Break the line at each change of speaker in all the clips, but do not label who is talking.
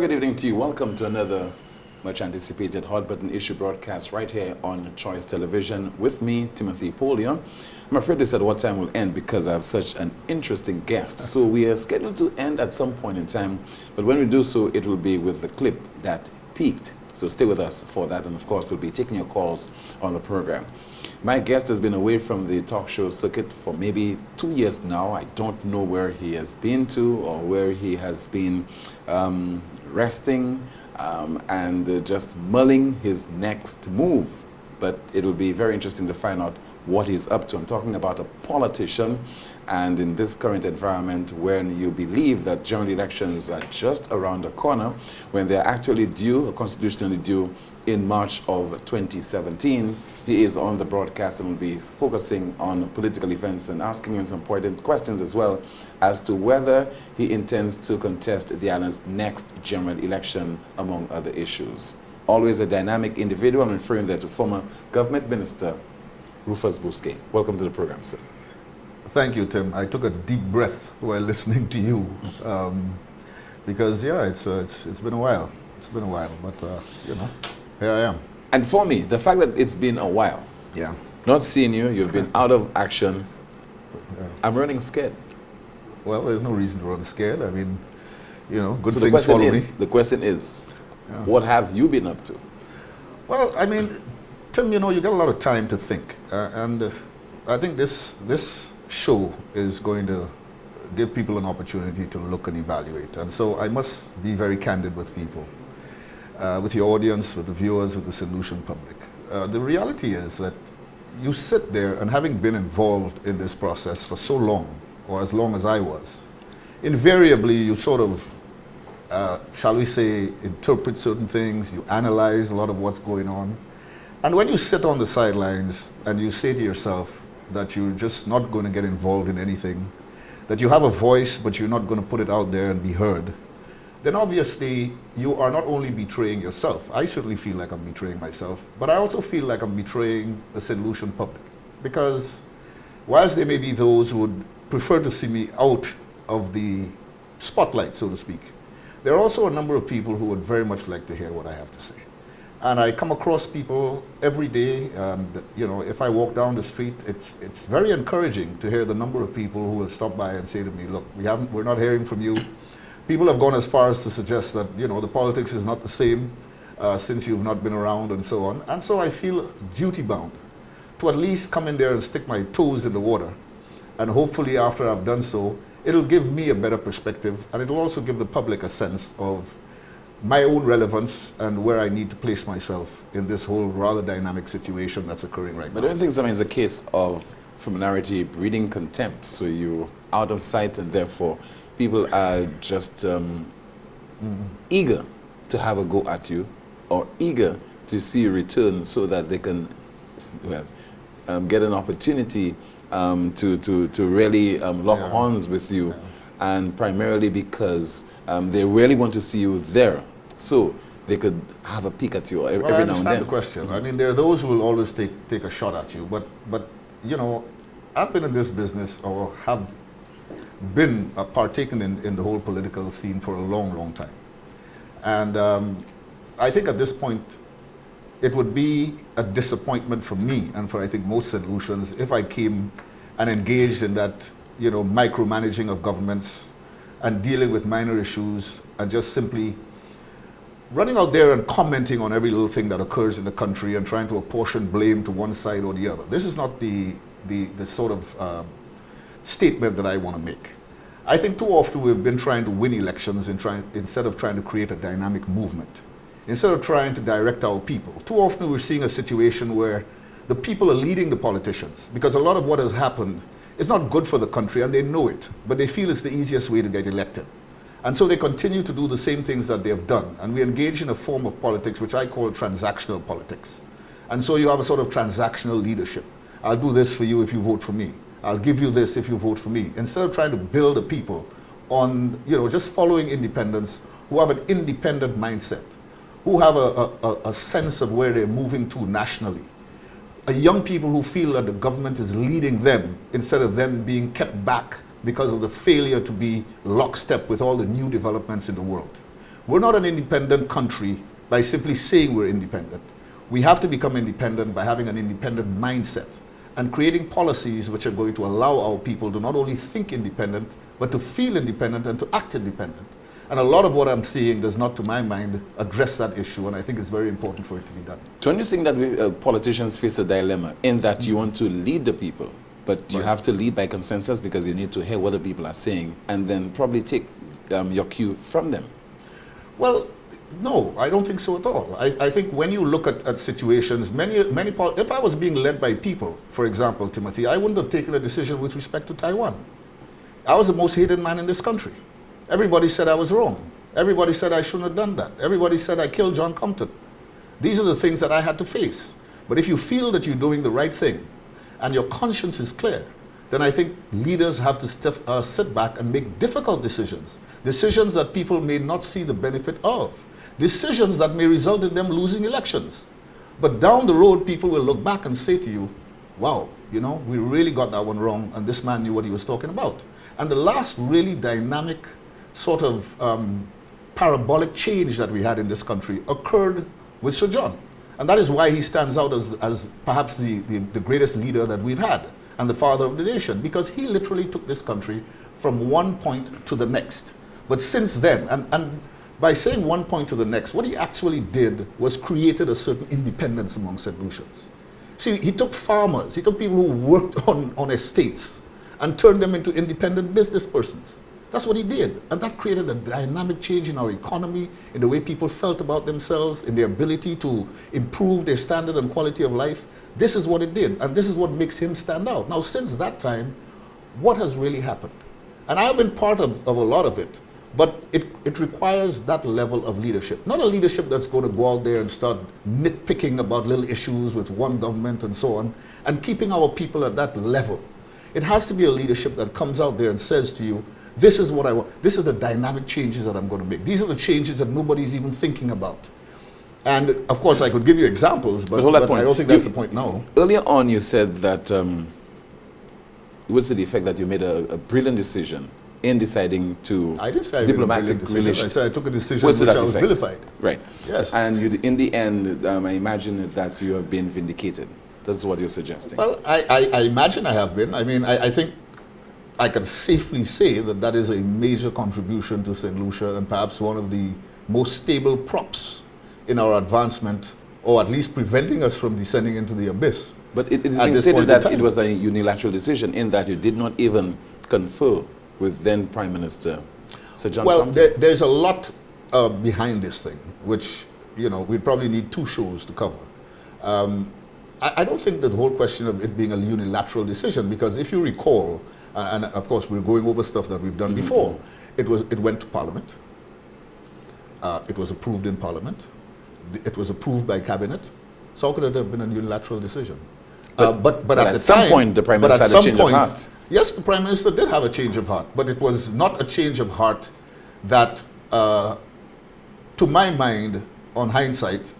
very good evening to you. Welcome to another much anticipated Hot Button issue broadcast right here on Choice Television with me, Timothy Polion. I'm afraid this at what time will end because I have such an interesting guest. So we are scheduled to end at some point in time, but when we do so, it will be with the clip that peaked. So stay with us for that, and of course, we'll be taking your calls on the program. My guest has been away from the talk show circuit for maybe 2 years now. I don't know where he has been to or where he has been resting and just mulling his next move. But it will be very interesting to find out what he's up to. I'm talking about a politician, and in this current environment when you believe that general elections are just around the corner, when they're actually due, or constitutionally due, in March of 2017, he is on the broadcast and will be focusing on political events and asking him some pointed questions as well as to whether he intends to contest the island's next general election, among other issues. Always a dynamic individual. I'm referring there to former government minister Rufus Bousquet. Welcome to the program, sir.
Thank you, Tim. I took a deep breath while listening to you because, yeah, it's been a while. It's been a while, but, you know, here I am.
And for me, the fact that it's been a while,
yeah,
not seeing you, you've been out of action,
yeah.
I'm running scared.
Well, there's no reason to run scared. I mean, you know, good
So
things follow me.
The question is,
Yeah.
what have you been up to?
Well, I mean, Tim, you know, you got a lot of time to think. And I think this show is going to give people an opportunity to look and evaluate. And so I must be very candid with people, with your audience, with the viewers, with the St. Lucian public. The reality is that you sit there, and having been involved in this process for so long, or as long as I was, invariably you sort of, shall we say, interpret certain things, you analyze a lot of what's going on. And when you sit on the sidelines and you say to yourself that you're just not going to get involved in anything, that you have a voice but you're not going to put it out there and be heard, then obviously you are not only betraying yourself. I certainly feel like I'm betraying myself, but I also feel like I'm betraying the St. Lucian public. Because whilst there may be those who would prefer to see me out of the spotlight, so to speak, there are also a number of people who would very much like to hear what I have to say. And I come across people every day, and you know, if I walk down the street, it's very encouraging to hear the number of people who will stop by and say to me, look, we're not hearing from you. People have gone as far as to suggest that, you know, the politics is not the same since you've not been around and so on. And so I feel duty bound to at least come in there and stick my toes in the water. And hopefully after I've done so, it'll give me a better perspective, and it'll also give the public a sense of my own relevance and where I need to place myself in this whole rather dynamic situation that's occurring right now.
But I don't think something is a case of familiarity breeding contempt. So you're out of sight, and therefore people are just eager to have a go at you, or eager to see you return so that they can get an opportunity to really lock horns with you, and primarily because they really want to see you there, so they could have a peek at you every now and then.
I understand the question. I mean, there are those who will always take a shot at you, but you know, I've been in this business, or have been partaken in the whole political scene for a long, long time. And I think at this point, it would be a disappointment for me and for, I think, most St. Lucians if I came and engaged in that, you know, micromanaging of governments and dealing with minor issues and just simply running out there and commenting on every little thing that occurs in the country and trying to apportion blame to one side or the other. This is not the sort of statement that I want to make. I think too often we've been trying to win elections instead of trying to create a dynamic movement. Instead of trying to direct our people. Too often we're seeing a situation where the people are leading the politicians, because a lot of what has happened is not good for the country, and they know it, but they feel it's the easiest way to get elected. And so they continue to do the same things that they have done. And we engage in a form of politics which I call transactional politics. And so you have a sort of transactional leadership. I'll do this for you if you vote for me. I'll give you this if you vote for me. Instead of trying to build a people on, you know, just following independents who have an independent mindset, who have a sense of where they're moving to nationally. Young people who feel that the government is leading them instead of them being kept back because of the failure to be lockstep with all the new developments in the world. We're not an independent country by simply saying we're independent. We have to become independent by having an independent mindset and creating policies which are going to allow our people to not only think independent, but to feel independent and to act independent. And a lot of what I'm seeing does not, to my mind, address that issue, and I think it's very important for it to be done.
Don't you think that politicians face a dilemma in that you want to lead the people, but you have to lead by consensus because you need to hear what the people are saying and then probably take your cue from them?
Well, no, I don't think so at all. I think when you look at situations, if I was being led by people, for example, Timothy, I wouldn't have taken a decision with respect to Taiwan. I was the most hated man in this country. Everybody said I was wrong. Everybody said I shouldn't have done that. Everybody said I killed John Compton. These are the things that I had to face. But if you feel that you're doing the right thing and your conscience is clear, then I think leaders have to sit back and make difficult decisions. Decisions that people may not see the benefit of. Decisions that may result in them losing elections. But down the road, people will look back and say to you, wow, you know, we really got that one wrong, and this man knew what he was talking about. And the last really dynamic sort of parabolic change that we had in this country occurred with Sir John. And that is why he stands out as perhaps the greatest leader that we've had and the father of the nation, because he literally took this country from one point to the next. But since then, and by saying one point to the next, what he actually did was created a certain independence among St. Lucians. See, he took farmers, he took people who worked on estates and turned them into independent business persons. That's what he did. And that created a dynamic change in our economy, in the way people felt about themselves, in their ability to improve their standard and quality of life. This is what it did. And this is what makes him stand out. Now, since that time, what has really happened? And I've been part of a lot of it. But it requires that level of leadership. Not a leadership that's going to go out there and start nitpicking about little issues with one government and so on, and keeping our people at that level. It has to be a leadership that comes out there and says to you, this is what I want. This is the dynamic changes that I'm going to make. These are the changes that nobody's even thinking about. And of course, I could give you examples, but I don't think that's the point now.
Earlier on, you said that it was to the effect that you made a brilliant decision in deciding to diplomatic relations.
I said I took a decision which I was vilified.
Right.
Yes.
And you, in the end, I imagine that you have been vindicated. That's what you're suggesting.
Well, I imagine I have been. I mean, I think I can safely say that that is a major contribution to St. Lucia and perhaps one of the most stable props in our advancement, or at least preventing us from descending into the abyss.
But it is being stated that it was a unilateral decision in that you did not even confer with then Prime Minister Sir John Compton.
Well, there's a lot behind this thing, which, you know, we'd probably need 2 shows to cover. I don't think that the whole question of it being a unilateral decision, because if you recall, and of course we're going over stuff that we've done before, it went to Parliament. It was approved in Parliament. It was approved by Cabinet. So how could it have been a unilateral decision? But at some point, the Prime Minister had a change of heart. Yes, the Prime Minister did have a change of heart, but it was not a change of heart that, to my mind, on hindsight,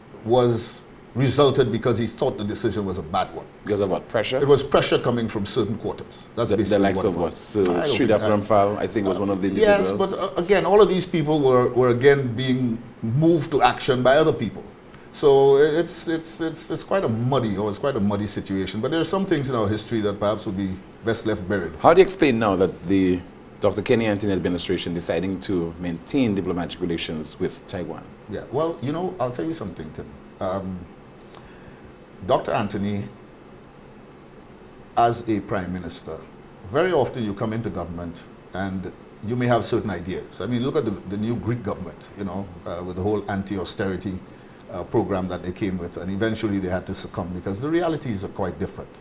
resulted because he thought the decision was a bad one.
Because of what? Pressure?
It was pressure coming from certain quarters. That's basically
the likes of what? So Sridhar Ramphal, I think, was one of the individuals.
Yes, but again, all of these people were again being moved to action by other people. So it's quite a muddy situation. But there are some things in our history that perhaps would be best left buried.
How do you explain now that the Dr. Kenny Anthony administration deciding to maintain diplomatic relations with Taiwan?
Yeah, well, you know, I'll tell you something, Tim. Dr. Anthony, as a prime minister, very often you come into government and you may have certain ideas. I mean, look at the new Greek government, you know, with the whole anti-austerity program that they came with, and eventually they had to succumb because the realities are quite different.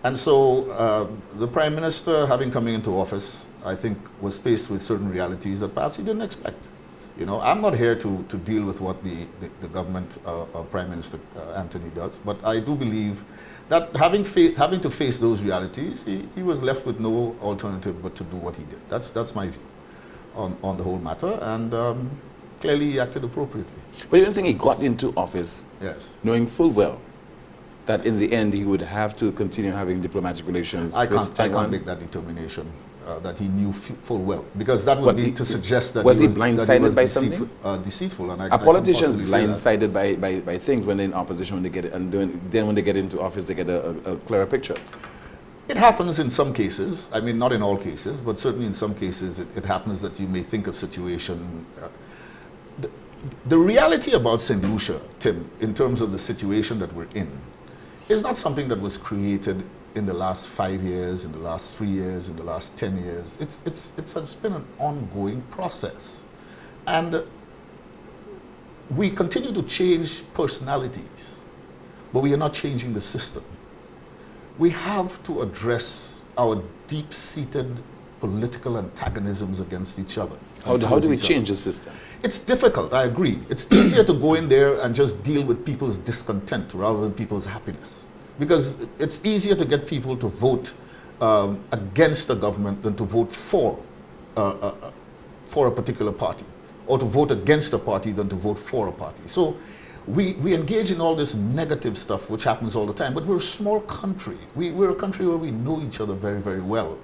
And so the prime minister, having coming into office, I think was faced with certain realities that perhaps he didn't expect. You know, I'm not here to deal with what the government, Prime Minister Anthony does, but I do believe that having to face those realities, he was left with no alternative but to do what he did. That's my view on the whole matter, and clearly he acted appropriately.
But you don't think he got into office knowing full well that in the end he would have to continue having diplomatic relations with Taiwan?
I can't make that determination. that he knew full well, because that would
But
be to suggest that
was he
that
blindsided by
deceitful,
something?
deceitful, and
Are politicians
possibly say that.
blindsided by things when they're in opposition, when they get it, and then when they get into office, they get a clearer picture?
It happens in some cases. I mean, not in all cases, but certainly in some cases, it happens that you may think a situation. The reality about St. Lucia, Tim, in terms of the situation that we're in, is not something that was created in the last 5 years, in the last 3 years, in the last 10 years. It's been an ongoing process. And we continue to change personalities, but we are not changing the system. We have to address our deep-seated political antagonisms against each other.
How do we change the system?
It's difficult, I agree. It's easier to go in there and just deal with people's discontent rather than people's happiness. Because it's easier to get people to vote against the government than to vote for a particular party, or to vote against a party than to vote for a party. So we engage in all this negative stuff, which happens all the time, but we're a small country. We're a country where we know each other very, very well.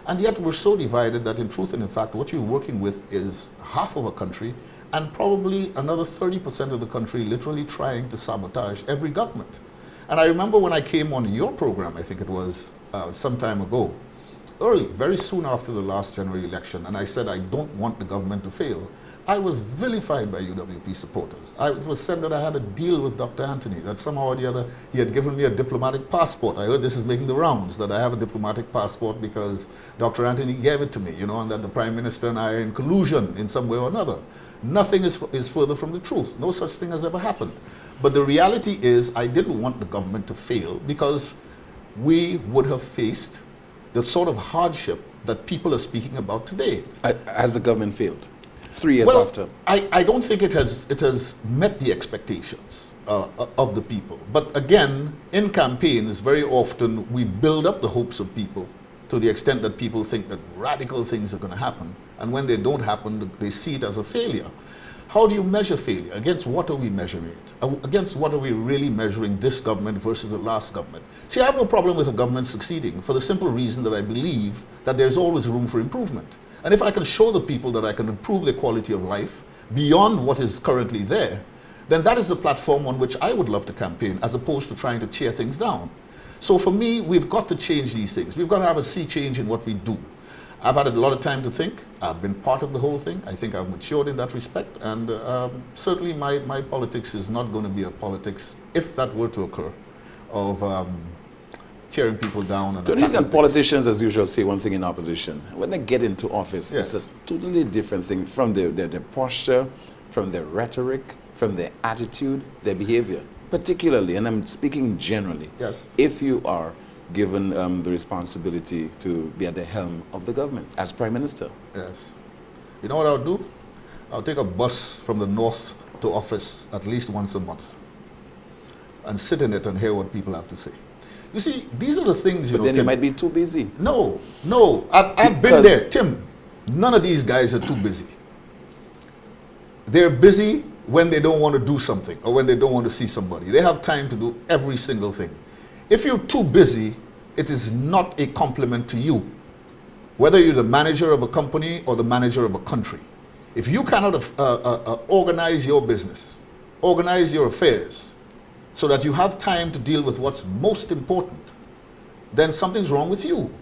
And yet we're so divided that in truth and in fact, what you're working with is half of a country and probably another 30% of the country literally trying to sabotage every government. And I remember when I came on your program, I think it was some time ago, early, very soon after the last general election, and I said I don't want the government to fail. I was vilified by UWP supporters. It was said that I had a deal with Dr. Anthony, that somehow or the other he had given me a diplomatic passport. I heard this is making the rounds, that I have a diplomatic passport because Dr. Anthony gave it to me, you know, and that the Prime Minister and I are in collusion in some way or another. Nothing is further from the truth. No such thing has ever happened. But the reality is I didn't want the government to fail because we would have faced the sort of hardship that people are speaking about today.
Has the government failed? 3 years after?
I don't think it has met the expectations of the people. But again, in campaigns, very often we build up the hopes of people to the extent that people think that radical things are going to happen. And when they don't happen, they see it as a failure. How do you measure failure? Against what are we measuring it? Against what are we really measuring this government versus the last government? See, I have no problem with a government succeeding for the simple reason that I believe that there's always room for improvement. And if I can show the people that I can improve their quality of life beyond what is currently there, then that is the platform on which I would love to campaign, as opposed to trying to tear things down. So for me, we've got to change these things. We've got to have a sea change in what we do. I've had a lot of time to think. I've been part of the whole thing. I think I've matured in that respect. And certainly my politics is not going to be a politics, if that were to occur, of tearing people down. And
don't you think politicians, as usual, say one thing in opposition? When they get into office,
yes,
it's a totally different thing from their posture, from their rhetoric, from their attitude, their behavior. Particularly, and I'm speaking generally,
yes,
if you are given the responsibility to be at the helm of the government as Prime Minister.
Yes. You know what I'll do? I'll take a bus from the north to office at least once a month and sit in it and hear what people have to say. You see, these are the things, you know,
Then
Tim,
you might be too busy.
No, I've been there. Tim, none of these guys are too busy. They're busy when they don't want to do something or when they don't want to see somebody. They have time to do every single thing. If you're too busy, it is not a compliment to you, whether you're the manager of a company or the manager of a country. If you cannot organize your business, organize your affairs, so that you have time to deal with what's most important, then something's wrong with you.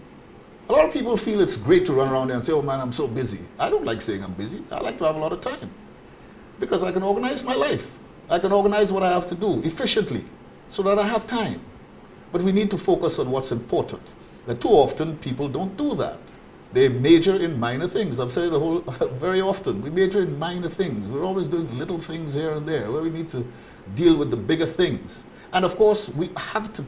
A lot of people feel it's great to run around there and say, oh man, I'm so busy. I don't like saying I'm busy. I like to have a lot of time because I can organize my life. I can organize what I have to do efficiently so that I have time. But we need to focus on what's important. And too often people don't do that. They major in minor things. I've said it very often. We major in minor things. We're always doing little things here and there where we need to deal with the bigger things. And of course, we have to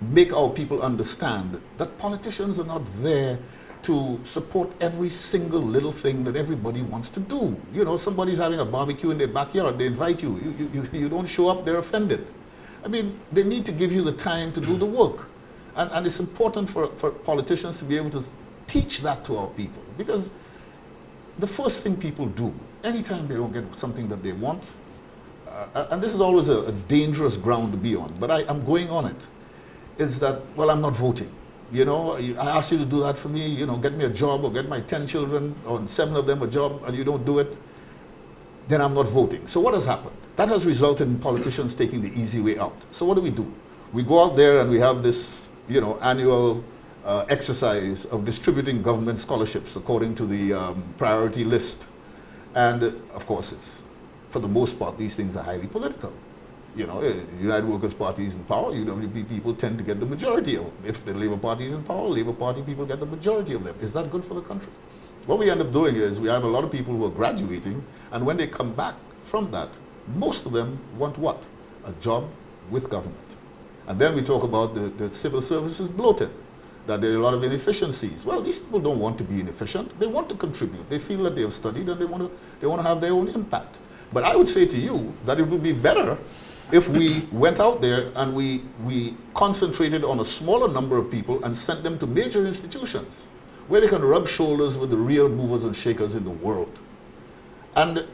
make our people understand that politicians are not there to support every single little thing that everybody wants to do. You know, somebody's having a barbecue in their backyard, they invite you. You don't show up, they're offended. I mean, they need to give you the time to do the work. And it's important for politicians to be able to teach that to our people. Because the first thing people do, anytime they don't get something that they want, and this is always a dangerous ground to be on, but I'm going on it, is that, well, I'm not voting. you know, I ask you to do that for me, you know, get me a job or get my 10 children or 7 of them a job and you don't do it, then I'm not voting. So what has happened? That has resulted in politicians taking the easy way out. So what do? We go out there and we have this, you know, annual exercise of distributing government scholarships according to the priority list. And of course, it's, for the most part, these things are highly political. You know, United Workers' Party is in power, UWP people tend to get the majority of them. If the Labour Party is in power, Labour Party people get the majority of them. Is that good for the country? What we end up doing is we have a lot of people who are graduating, and when they come back from that, most of them want what? A job with government. And then we talk about the civil service is bloated, that there are a lot of inefficiencies. Well, these people don't want to be inefficient. They want to contribute. They feel that they have studied and they want to have their own impact. But I would say to you that it would be better if we went out there and we concentrated on a smaller number of people and sent them to major institutions where they can rub shoulders with the real movers and shakers in the world. And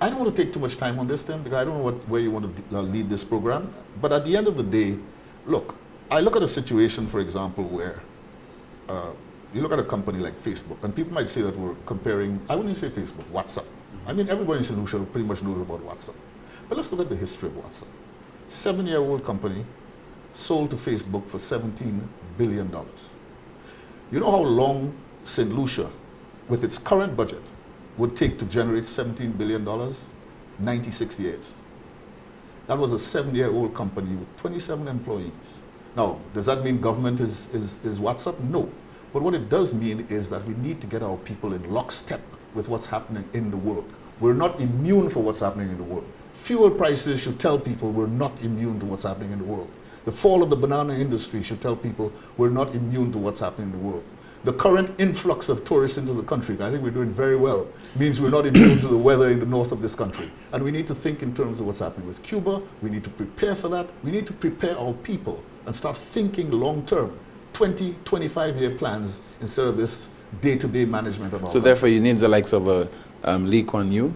I don't want to take too much time on this, Tim, because I don't know where you want to lead this program. But at the end of the day, look, I look at a situation, for example, where you look at a company like Facebook, and people might say that we're comparing, I wouldn't even say Facebook, WhatsApp. I mean, everybody in St. Lucia pretty much knows about WhatsApp. But let's look at the history of WhatsApp. 7-year-old company sold to Facebook for $17 billion. You know how long St. Lucia, with its current budget, would take to generate $17 billion? 96 years. That was a 7-year-old company with 27 employees. Now, does that mean government is WhatsApp? No. But what it does mean is that we need to get our people in lockstep with what's happening in the world. We're not immune for what's happening in the world. Fuel prices should tell people we're not immune to what's happening in the world. The fall of the banana industry should tell people we're not immune to what's happening in the world. The current influx of tourists into the country, I think we're doing very well, means we're not immune to the weather in the north of this country. And we need to think in terms of what's happening with Cuba. We need to prepare for that. We need to prepare our people and start thinking long-term, 20, 25-year plans instead of this day-to-day management of our
So therefore you need the likes of Lee Kuan Yew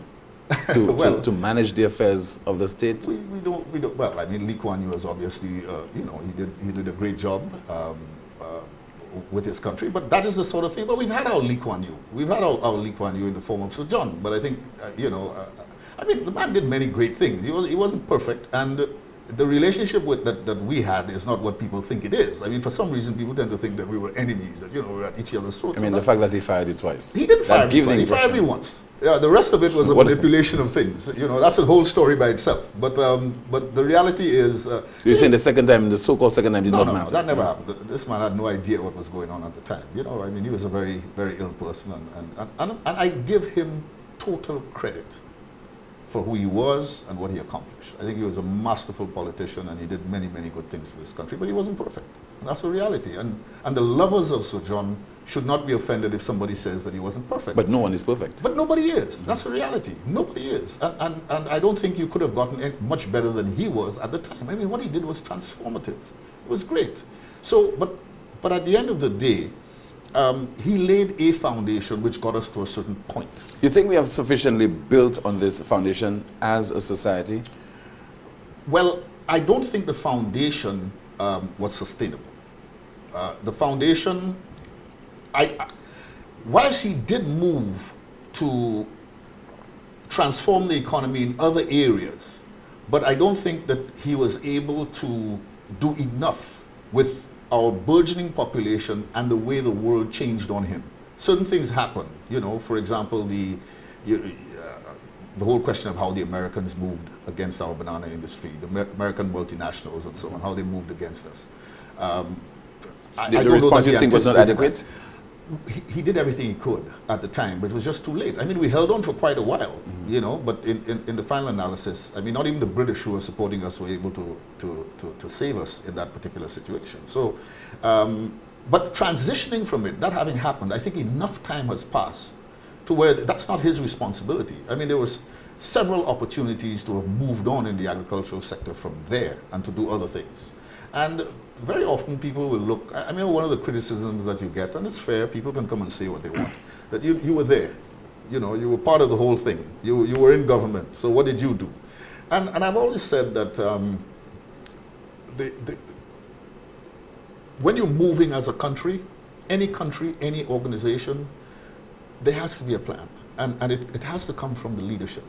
to,
well,
to manage the affairs of the state?
We don't, well, I mean, Lee Kuan Yew is obviously, you know, he did a great job with his country, but that is the sort of thing. But we've had our Lee Kuan Yew. We've had our Lee Kuan Yew in the form of Sir John. But I think, you know, I mean, the man did many great things. He wasn't perfect, and the relationship that we had is not what people think it is. I mean, for some reason, people tend to think that we were enemies, that, you know, we were at each other's throats.
I mean, the fact that he fired you twice.
He didn't fire me twice. He fired me once. Yeah, the rest of it was a manipulation of things. You know, that's a whole story by itself. But the reality is...
You're saying the second time, the so-called second time did not matter?
No, that never happened. This man had no idea what was going on at the time. You know, I mean, he was a very, very ill person. And I give him total credit for who he was and what he accomplished. I think he was a masterful politician and he did many, many good things for this country, but he wasn't perfect. And that's a reality. And the lovers of Sir John should not be offended if somebody says that he wasn't perfect.
But no one is perfect.
But nobody is. That's the reality. Nobody is. And I don't think you could have gotten much better than he was at the time. I mean, what he did was transformative. It was great. So, but at the end of the day, he laid a foundation which got us to a certain point.
You think we have sufficiently built on this foundation as a society?
Well, I don't think the foundation was sustainable. The foundation, whilst he did move to transform the economy in other areas, but I don't think that he was able to do enough with our burgeoning population and the way the world changed on him. Certain things happened, you know, for example, the whole question of how the Americans moved against our banana industry, the American multinationals and so on, how they moved against us.
The response you think was not adequate?
He did everything he could at the time, but it was just too late. I mean, we held on for quite a while, you know, but in the final analysis, I mean, not even the British who were supporting us were able to save us in that particular situation. So, but transitioning from it, that having happened, I think enough time has passed to where that's not his responsibility. I mean, there was several opportunities to have moved on in the agricultural sector from there and to do other things. And very often people will look, I mean, one of the criticisms that you get, and it's fair, people can come and say what they want, that you were there, you know, you were part of the whole thing, you were in government, so what did you do? And I've always said that when you're moving as a country, any organization, there has to be a plan. And it has to come from the leadership.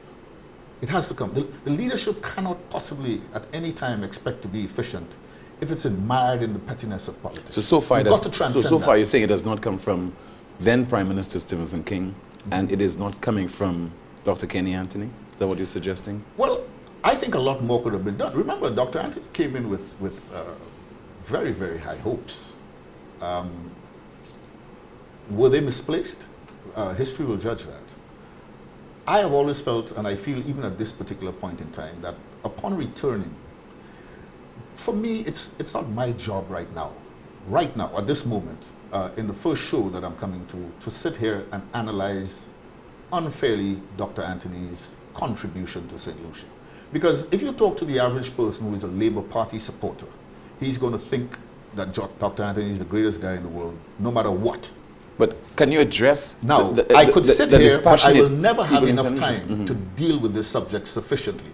It has to come. The leadership cannot possibly at any time expect to be efficient if it's mired in the pettiness of politics.
So far,
We've got to transcend
so far
that.
you're saying it does not come from then Prime Minister Stevenson King, and it is not coming from Dr. Kenny Anthony? Is that what you're suggesting?
Well, I think a lot more could have been done. Remember, Dr. Anthony came in with very, very high hopes. Were they misplaced? History will judge that. I have always felt, and I feel even at this particular point in time, that upon returning, for me, it's not my job right now, at this moment, in the first show that I'm coming to sit here and analyze unfairly Dr. Anthony's contribution to St. Lucia. Because if you talk to the average person who is a Labour Party supporter, he's going to think that Dr. Anthony is the greatest guy in the world, no matter what.
But can you address
Now, I could sit here, but I will never have
people in
enough
St. Lucia?
time to deal with this subject sufficiently.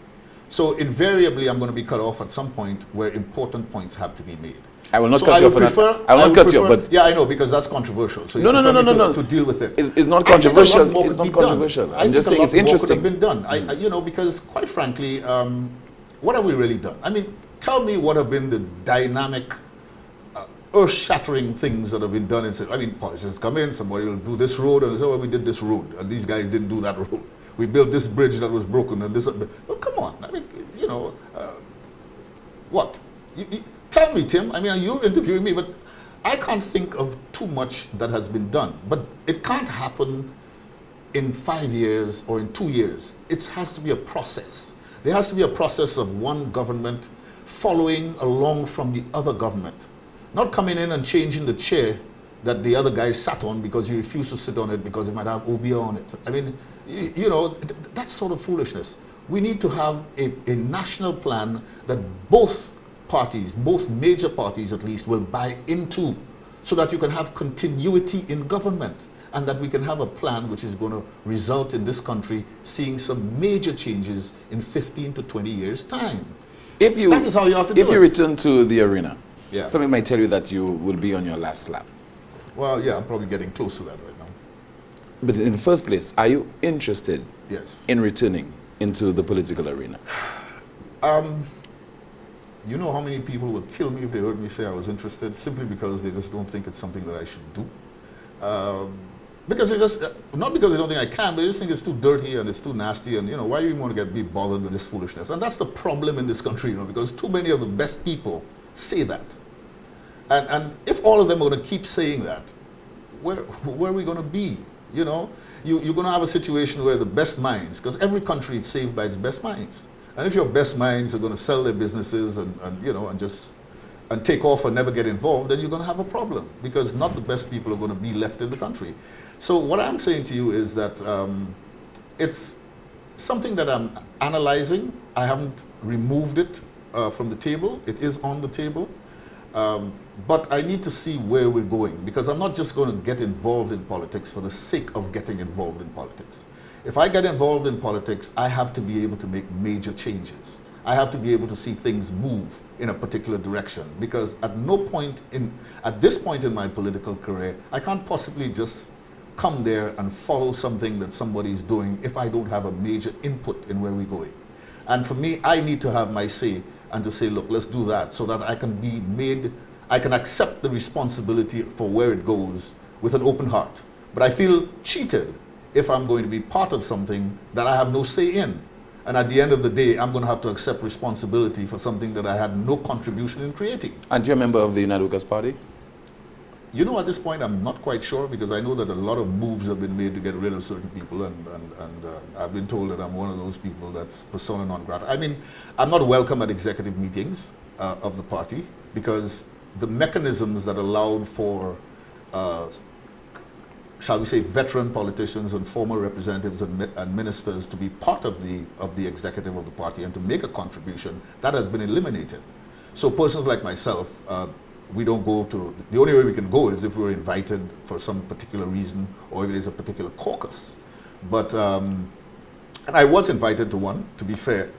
So invariably, I'm going to be cut off at some point where important points have to be made.
I will not
So
cut you off on that. I will not cut you off, but
yeah, I know, because that's controversial. So you
No,
prefer me
no.
to deal with it.
It's not
I think a lot
controversial.
more
It's
could
not
be done.
controversial.
I
I'm just
think
saying it's
a lot more
interesting.
could have been done. You know, because quite frankly, what have we really done? I mean, tell me what have been the dynamic, earth-shattering things that have been done. I mean, politicians come in, somebody will do this road, and say, well, we did this road, and these guys didn't do that road. We built this bridge that was broken, and this. Well, come on. I mean, you know, what? Tell me, Tim. I mean, you're interviewing me, but I can't think of too much that has been done. But it can't happen in 5 years or in 2 years. It has to be a process. There has to be a process of one government following along from the other government. Not coming in and changing the chair that the other guy sat on because you refuse to sit on it because it might have OBA on it. I mean, you know, that's sort of foolishness. We need to have a national plan that both parties, both major parties at least, will buy into, so that you can have continuity in government and that we can have a plan which is going to result in this country seeing some major changes in 15 to 20 years' time.
That
is how you have to do it.
If you return to the arena,
Yeah.
somebody might tell you that you will be on your last lap.
Well, yeah, I'm probably getting close to that right now.
But in the first place, are you interested
Yes.
in returning into the political arena?
You know how many people would kill me if they heard me say I was interested, simply because they just don't think it's something that I should do. Because they just, not because they don't think I can, but they just think it's too dirty and it's too nasty, and you know, why do you want to be bothered with this foolishness? And that's the problem in this country, you know, because too many of the best people say that. And if all of them are going to keep saying that, where are we going to be? You know, you're going to have a situation where the best minds, because every country is saved by its best minds. And if your best minds are going to sell their businesses and you know, and take off and never get involved, then you're going to have a problem, because not the best people are going to be left in the country. So what I'm saying to you is that it's something that I'm analyzing. I haven't removed it from the table. It is on the table. But I need to see where we're going, because I'm not just going to get involved in politics for the sake of getting involved in politics. If I get involved in politics, I have to be able to make major changes. I have to be able to see things move in a particular direction, because at this point in my political career, I can't possibly just come there and follow something that somebody is doing if I don't have a major input in where we're going. And for me, I need to have my say and to say, look, let's do that, so that I can accept the responsibility for where it goes with an open heart. But I feel cheated if I'm going to be part of something that I have no say in. And at the end of the day, I'm going to have to accept responsibility for something that I had no contribution in creating.
And you're a member of the United Workers' Party?
You know, at this point, I'm not quite sure, because I know that a lot of moves have been made to get rid of certain people, and I've been told that I'm one of those people that's persona non grata. I mean, I'm not welcome at executive meetings of the party, because the mechanisms that allowed for, shall we say, veteran politicians and former representatives and ministers to be part of the executive of the party and to make a contribution, that has been eliminated. So persons like myself, we don't go to, the only way we can go is if we're invited for some particular reason, or if there's a particular caucus. But, and I was invited to one, to be fair,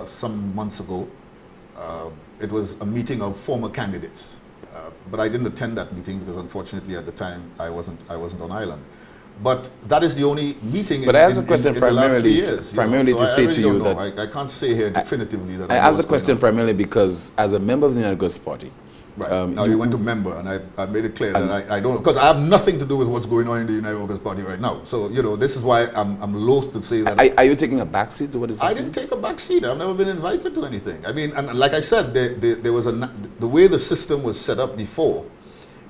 some months ago. It was a meeting of former candidates. But I didn't attend that meeting because unfortunately at the time I wasn't on island. But that is the only meeting
But I asked the question
in the last 3
primarily
years.
primarily to say to you that
I can't say here definitively that
I
know
asked the
what's
question
going on.
primarily because as a member of the United Workers' Party,
Right. Now you went to member, and I made it clear that I don't, because I have nothing to do with what's going on in the United Workers' Party right now. So, this is why I'm loath to say that.
are you taking a backseat to what is
I
happening?
didn't take a back seat. I've never been invited to anything. I mean, and like I said, there was the way the system was set up before,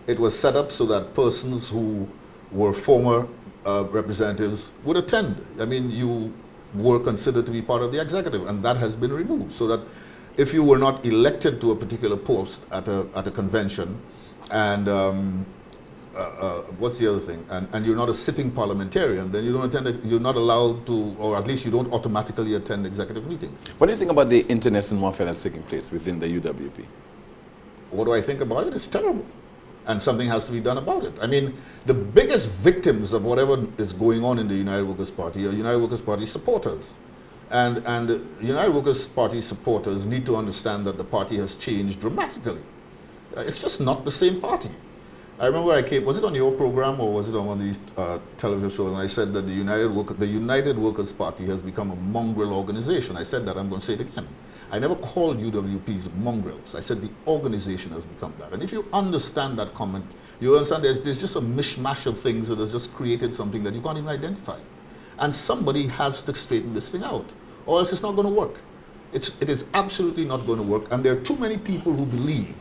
it was set up so that persons who were former representatives would attend. I mean, you were considered to be part of the executive, and that has been removed, so that if you were not elected to a particular post at a convention, and what's the other thing? And you're not a sitting parliamentarian, then you don't attend. You're not allowed to, or at least you don't automatically attend executive meetings.
What do you think about the internecine warfare that's taking place within the UWP?
What do I think about it? It's terrible, and something has to be done about it. I mean, the biggest victims of whatever is going on in the United Workers' Party are United Workers' Party supporters. And the United Workers' Party supporters need to understand that the party has changed dramatically. It's just not the same party. I remember I came, was it on your program or was it on one of these television shows? And I said that the United Workers' Party has become a mongrel organization. I said that, I'm going to say it again. I never called UWPs mongrels. I said the organization has become that. And if you understand that comment, you understand there's just a mishmash of things that has just created something that you can't even identify. And somebody has to straighten this thing out, or else it's not going to work. It is absolutely not going to work. And there are too many people who believe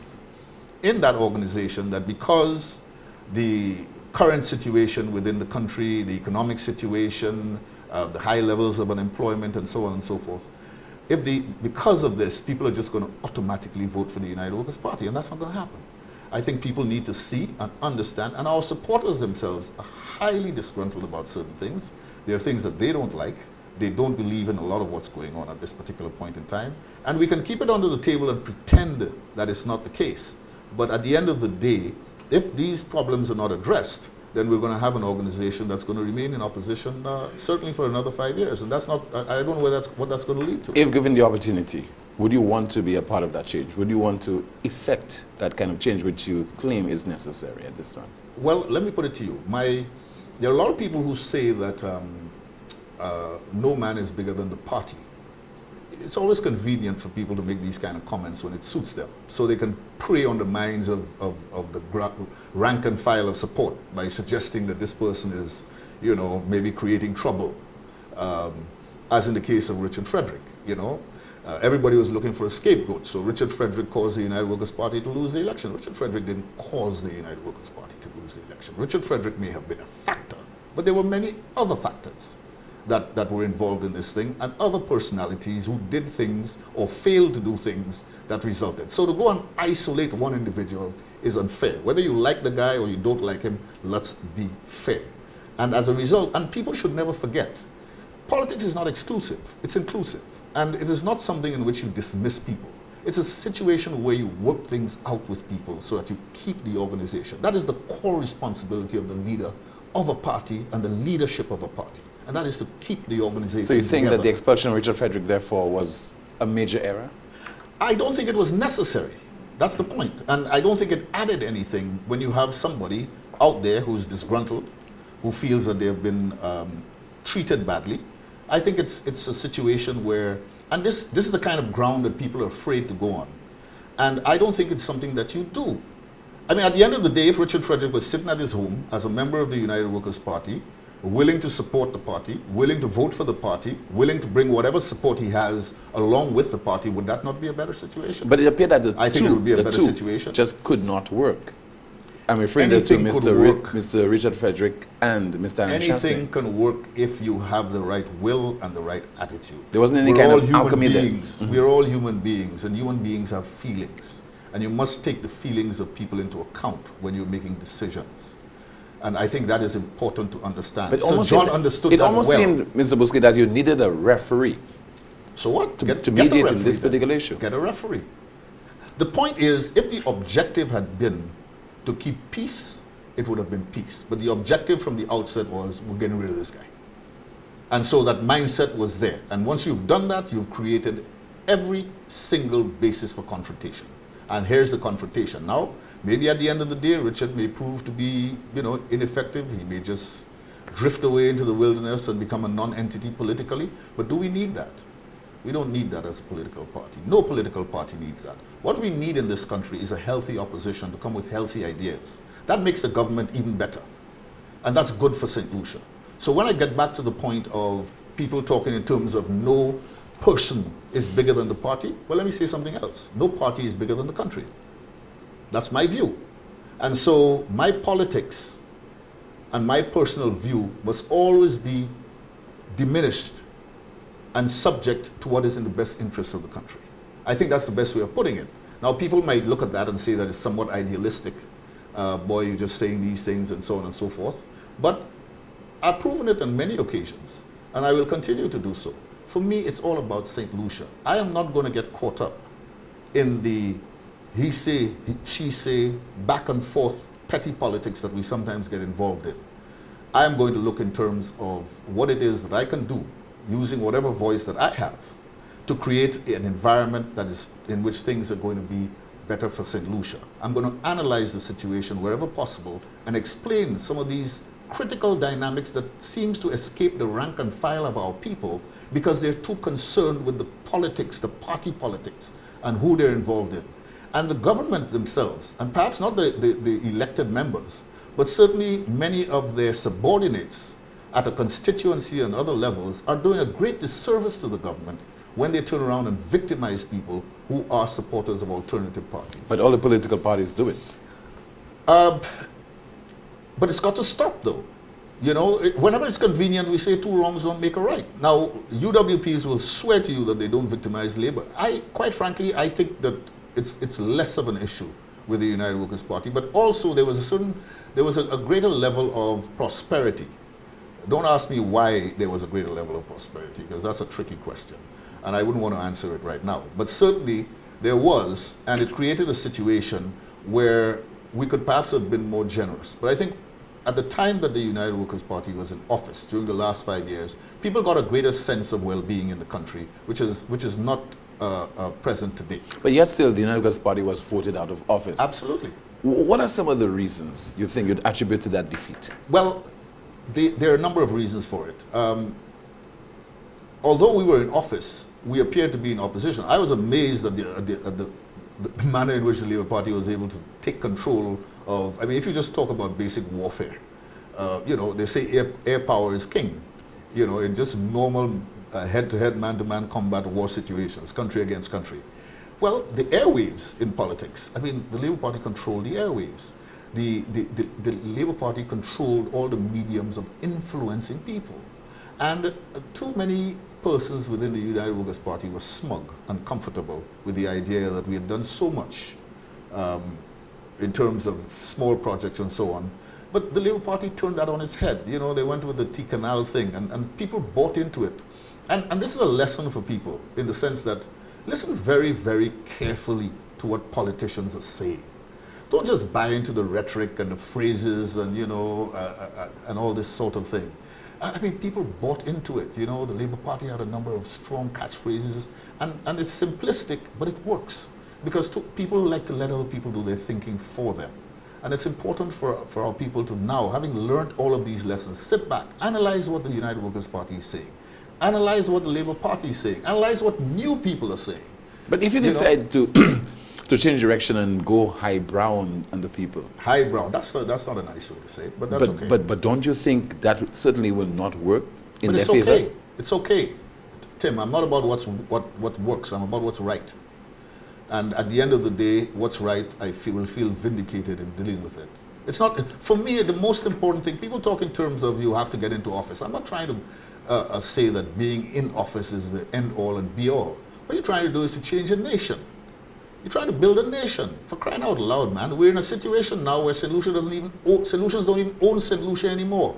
in that organization that because the current situation within the country, the economic situation, the high levels of unemployment and so on and so forth, because of this, people are just going to automatically vote for the United Workers' Party, and that's not going to happen. I think people need to see and understand, and our supporters themselves are highly disgruntled about certain things. There are things that they don't like. They don't believe in a lot of what's going on at this particular point in time. And we can keep it under the table and pretend that it's not the case. But at the end of the day, if these problems are not addressed, then we're going to have an organization that's going to remain in opposition certainly for another 5 years. And that's not, I don't know what that's going to lead to.
If given the opportunity, would you want to be a part of that change? Would you want to effect that kind of change which you claim is necessary at this time?
Well, let me put it to you. There are a lot of people who say that no man is bigger than the party. It's always convenient for people to make these kind of comments when it suits them, so they can prey on the minds of the rank and file of support by suggesting that this person is, maybe creating trouble, as in the case of Richard Frederick. Everybody was looking for a scapegoat, so Richard Frederick caused the United Workers' Party to lose the election. Richard Frederick didn't cause the United Workers' Party to lose the election. Richard Frederick may have been a factor, but there were many other factors that were involved in this thing, and other personalities who did things or failed to do things that resulted. So to go and isolate one individual is unfair. Whether you like the guy or you don't like him, let's be fair. And as a result, and people should never forget, politics is not exclusive, it's inclusive. And it is not something in which you dismiss people. It's a situation where you work things out with people so that you keep the organization. That is the core responsibility of the leader of a party and the leadership of a party. And that is to keep the organization
So you're saying
together.
that the expulsion of Richard Frederick, therefore, was a major error?
I don't think it was necessary. That's the point. And I don't think it added anything when you have somebody out there who's disgruntled, who feels that they've been treated badly. I think it's a situation where, and this is the kind of ground that people are afraid to go on. And I don't think it's something that you do. I mean, at the end of the day, if Richard Frederick was sitting at his home as a member of the United Workers' Party, willing to support the party, willing to vote for the party, willing to bring whatever support he has along with the party, would that not be a better situation?
But it appeared that
I think it would be a better situation.
Just could not work. I'm referring to
Anything could work.
Mr. Richard Frederick and Mr. Alan
Anything
Shastney.
can work if you have the right will and the right attitude.
There wasn't any
We're
kind
all
of
human
alchemy there.
beings. We're all human beings, and human beings have feelings. And you must take the feelings of people into account when you're making decisions. And I think that is important to understand.
But
So John understood
it
that
almost
well.
seemed, Mr. Busquet, that you needed a referee
So what?
to
Get a
mediate in
referee
this
then.
particular issue.
Get a referee. The point is, if the objective had been to keep peace, it would have been peace. But the objective from the outset was, we're getting rid of this guy. And so that mindset was there. And once you've done that, you've created every single basis for confrontation. And here's the confrontation. Now, Maybe at the end of the day, Richard may prove to be, ineffective. He may just drift away into the wilderness and become a non-entity politically. But do we need that? We don't need that as a political party. No political party needs that. What we need in this country is a healthy opposition to come with healthy ideas. That makes the government even better. And that's good for St. Lucia. So when I get back to the point of people talking in terms of no person is bigger than the party, well, let me say something else. No party is bigger than the country. That's my view. And so my politics and my personal view must always be diminished and subject to what is in the best interest of the country. I think that's the best way of putting it. Now, people might look at that and say that it's somewhat idealistic. Boy, you're just saying these things and so on and so forth. But I've proven it on many occasions, and I will continue to do so. For me, it's all about St. Lucia. I am not going to get caught up in the he say, she say, back and forth petty politics that we sometimes get involved in. I am going to look in terms of what it is that I can do using whatever voice that I have to create an environment that is in which things are going to be better for St. Lucia. I'm going to analyze the situation wherever possible and explain some of these critical dynamics that seems to escape the rank and file of our people because they're too concerned with the politics, the party politics, and who they're involved in. And the governments themselves, and perhaps not the elected members, but certainly many of their subordinates at a constituency and other levels are doing a great disservice to the government when they turn around and victimize people who are supporters of alternative parties.
But all the political parties do it.
But it's got to stop, though. Whenever it's convenient, we say two wrongs don't make a right. Now, UWPs will swear to you that they don't victimize labor. Quite frankly, I think that it's less of an issue with the United Workers' Party, but also there was a greater level of prosperity. Don't ask me why there was a greater level of prosperity, because that's a tricky question, and I wouldn't want to answer it right now. But certainly there was, and it created a situation where we could perhaps have been more generous. But I think at the time that the United Workers' Party was in office, during the last 5 years, people got a greater sense of well-being in the country, which is not present today.
But yet still, the United Workers' Party was voted out of office.
Absolutely.
What are some of the reasons you think you'd attribute to that defeat?
Well, there are a number of reasons for it. Although we were in office, we appeared to be in opposition. I was amazed at the manner in which the Labour Party was able to take control of, if you just talk about basic warfare, they say air power is king, in just normal head-to-head, man-to-man combat war situations, country against country. Well, the airwaves in politics, the Labour Party controlled the airwaves. The Labour Party controlled all the mediums of influencing people. And too many persons within the United Workers' Party were smug and comfortable with the idea that we had done so much in terms of small projects and so on. But the Labour Party turned that on its head. They went with the T-Canal thing, and people bought into it. And this is a lesson for people in the sense that listen very, very carefully to what politicians are saying. Don't just buy into the rhetoric and the phrases and, and all this sort of thing. People bought into it. The Labour Party had a number of strong catchphrases, and it's simplistic, but it works because people like to let other people do their thinking for them. And it's important for our people to now, having learned all of these lessons, sit back, analyze what the United Workers' Party is saying, analyze what the Labour Party is saying, analyze what new people are saying.
But if you decide to to change direction and go highbrow on the people.
Highbrow, that's not a nice way to say it, but that's okay.
But don't you think that certainly will not work in their
favor?
favor?
It's okay. Tim, I'm not about what works, I'm about what's right. And at the end of the day, what's right, will feel vindicated in dealing with it. It's not, for me, the most important thing, people talk in terms of you have to get into office. I'm not trying to say that being in office is the end all and be all. What you're trying to do is to change a nation. You're trying to build a nation. For crying out loud, man. We're in a situation now where Solutions don't even own St. Lucia anymore.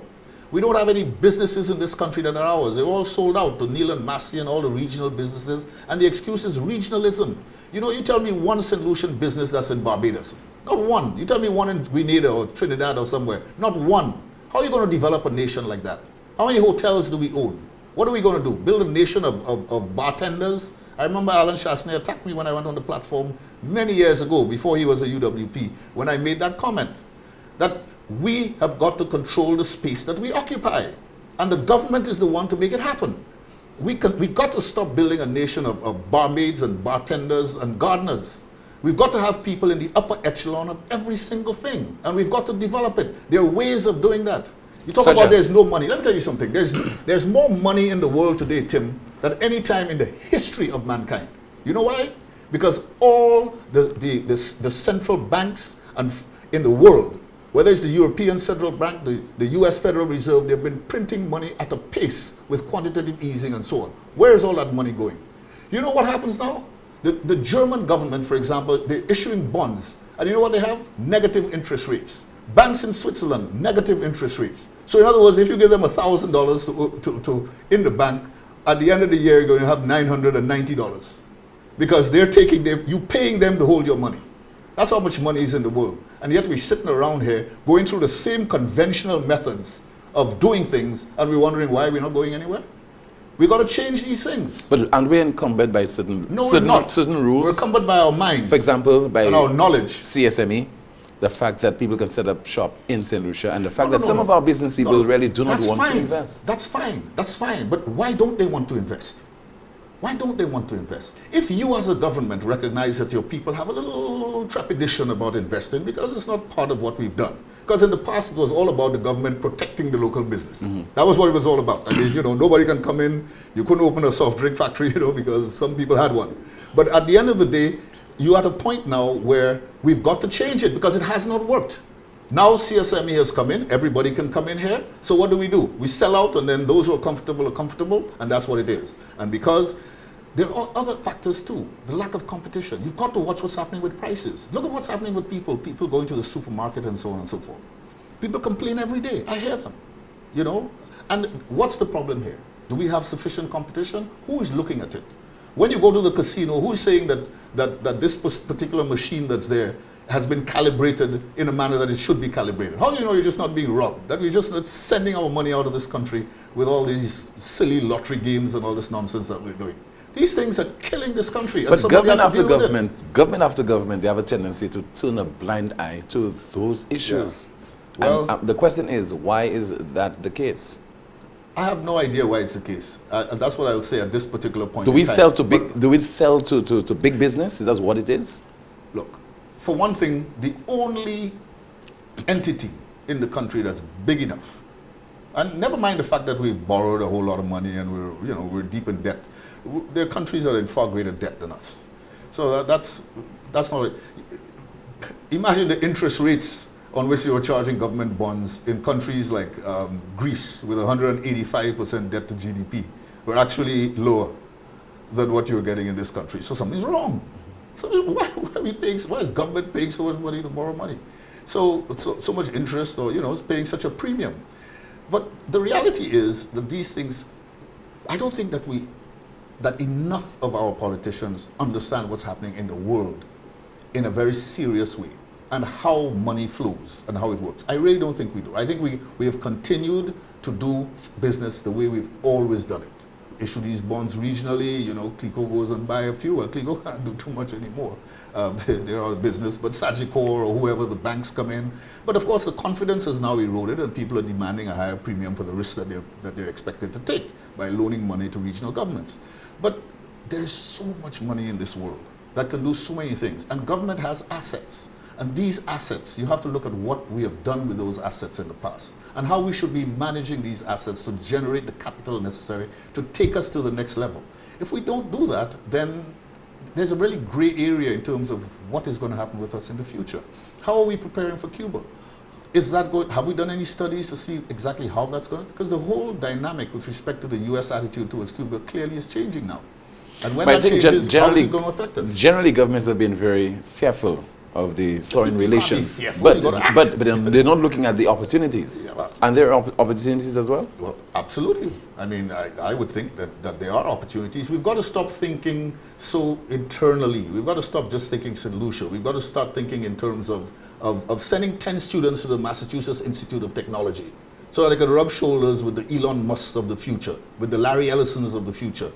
We don't have any businesses in this country that are ours. They're all sold out to Neil and Massey and all the regional businesses, and the excuse is regionalism. You tell me one St. Lucian business that's in Barbados. Not one. You tell me one in Grenada or Trinidad or somewhere. Not one. How are you going to develop a nation like that? How many hotels do we own? What are we going to do? Build a nation of bartenders I remember Alan Shastney attacked me when I went on the platform many years ago, before he was a UWP, when I made that comment, that we have got to control the space that we occupy. And the government is the one to make it happen. We've got to stop building a nation of barmaids and bartenders and gardeners. We've got to have people in the upper echelon of every single thing. And we've got to develop it. There are ways of doing that. You talk about there's no money. Let me tell you something. There's more money in the world today, Tim, than any time in the history of mankind. You know why? Because all the central banks in the world, whether it's the European Central Bank, the US Federal Reserve, they've been printing money at a pace with quantitative easing and so on. Where is all that money going? You know what happens now? The German government, for example, they're issuing bonds. And you know what they have? Negative interest rates. Banks in Switzerland, negative interest rates. So in other words, if you give them $1,000 to in the bank, at the end of the year, you're going to have $990. Because they're you paying them to hold your money. That's how much money is in the world. And yet we're sitting around here going through the same conventional methods of doing things, and we're wondering why we're not going anywhere. We've got to change these things.
But aren't we encumbered by certain rules?
We're encumbered by our minds.
For example, by
and our knowledge.
CSME, the fact that people can set up shop in St. Lucia, and the fact that some of our business people really do not want to invest.
That's fine. That's fine. But why don't they want to invest? Why don't they want to invest? If you as a government recognize that your people have a little trepidation about investing because it's not part of what we've done. Because in the past it was all about the government protecting the local business. That was what it was all about. I mean, nobody can come in, you couldn't open a soft drink factory, because some people had one. But at the end of the day, you're at a point now where we've got to change it because it has not worked. Now CSME has come in, everybody can come in here. So what do? We sell out, and then those who are comfortable, and that's what it is. And because there are other factors too, the lack of competition. You've got to watch what's happening with prices. Look at what's happening with people going to the supermarket and so on and so forth. People complain every day, I hear them, And what's the problem here? Do we have sufficient competition? Who is looking at it? When you go to the casino, who is saying that this particular machine that's there has been calibrated in a manner that it should be calibrated? How do you know you're just not being robbed? That we're just sending our money out of this country with all these silly lottery games and all this nonsense that we're doing? These things are killing this country.
But government after government, they have a tendency to turn a blind eye to those issues. Yeah. Well, and the question is, why is that the case?
I have no idea why it's the case. That's what I will say at this particular point.
Do we sell to big business? Is that what it is?
Look, for one thing, the only entity in the country that's big enough, and never mind the fact that we've borrowed a whole lot of money and we're deep in debt. There are countries that are in far greater debt than us. So that's not it. Imagine the interest rates on which you are charging government bonds in countries like Greece with 185% debt to GDP. We're actually lower than what you're getting in this country. So something's wrong. So why is government paying so much money to borrow money? So much interest, or it's paying such a premium. But the reality is that these things, I don't think that enough of our politicians understand what's happening in the world in a very serious way, and how money flows and how it works. I really don't think we do. I think we have continued to do business the way we've always done it. Issue these bonds regionally, Clico goes and buy a few, and Clico can't do too much anymore. They're out of business, but Sagicor or whoever, the banks come in. But of course the confidence has now eroded, and people are demanding a higher premium for the risks that they're expected to take by loaning money to regional governments. But there's so much money in this world that can do so many things, and government has assets. And these assets, you have to look at what we have done with those assets in the past and how we should be managing these assets to generate the capital necessary to take us to the next level. If we don't do that, then there's a really gray area in terms of what is going to happen with us in the future. How are we preparing for Cuba? Have we done any studies to see exactly how that's going? Because the whole dynamic with respect to the U.S. attitude towards Cuba clearly is changing now. And when that changes, how is it going to affect us?
Generally, governments have been very fearful of the foreign relations, but they're not looking at the opportunities. Yeah, and there are opportunities as well?
Well, absolutely. I mean, I would think that there are opportunities. We've got to stop thinking so internally. We've got to stop just thinking St. Lucia. We've got to start thinking in terms of sending 10 students to the Massachusetts Institute of Technology so that they can rub shoulders with the Elon Musks of the future, with the Larry Ellisons of the future,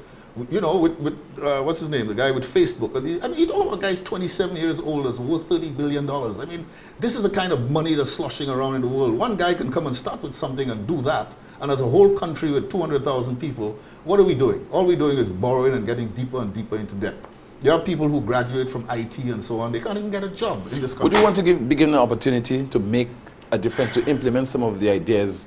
you know, with what's his name, the guy with Facebook. I mean, you know, a guy's 27 years old, is worth $30 billion. I mean, this is the kind of money that's sloshing around in the world. One guy can come and start with something and do that, and as a whole country with 200,000 people, what are we doing? All we're doing is borrowing and getting deeper and deeper into debt. There are people who graduate from IT and so on, they can't even get a job in this country.
Would you want to begin an opportunity to make a difference, to implement some of the ideas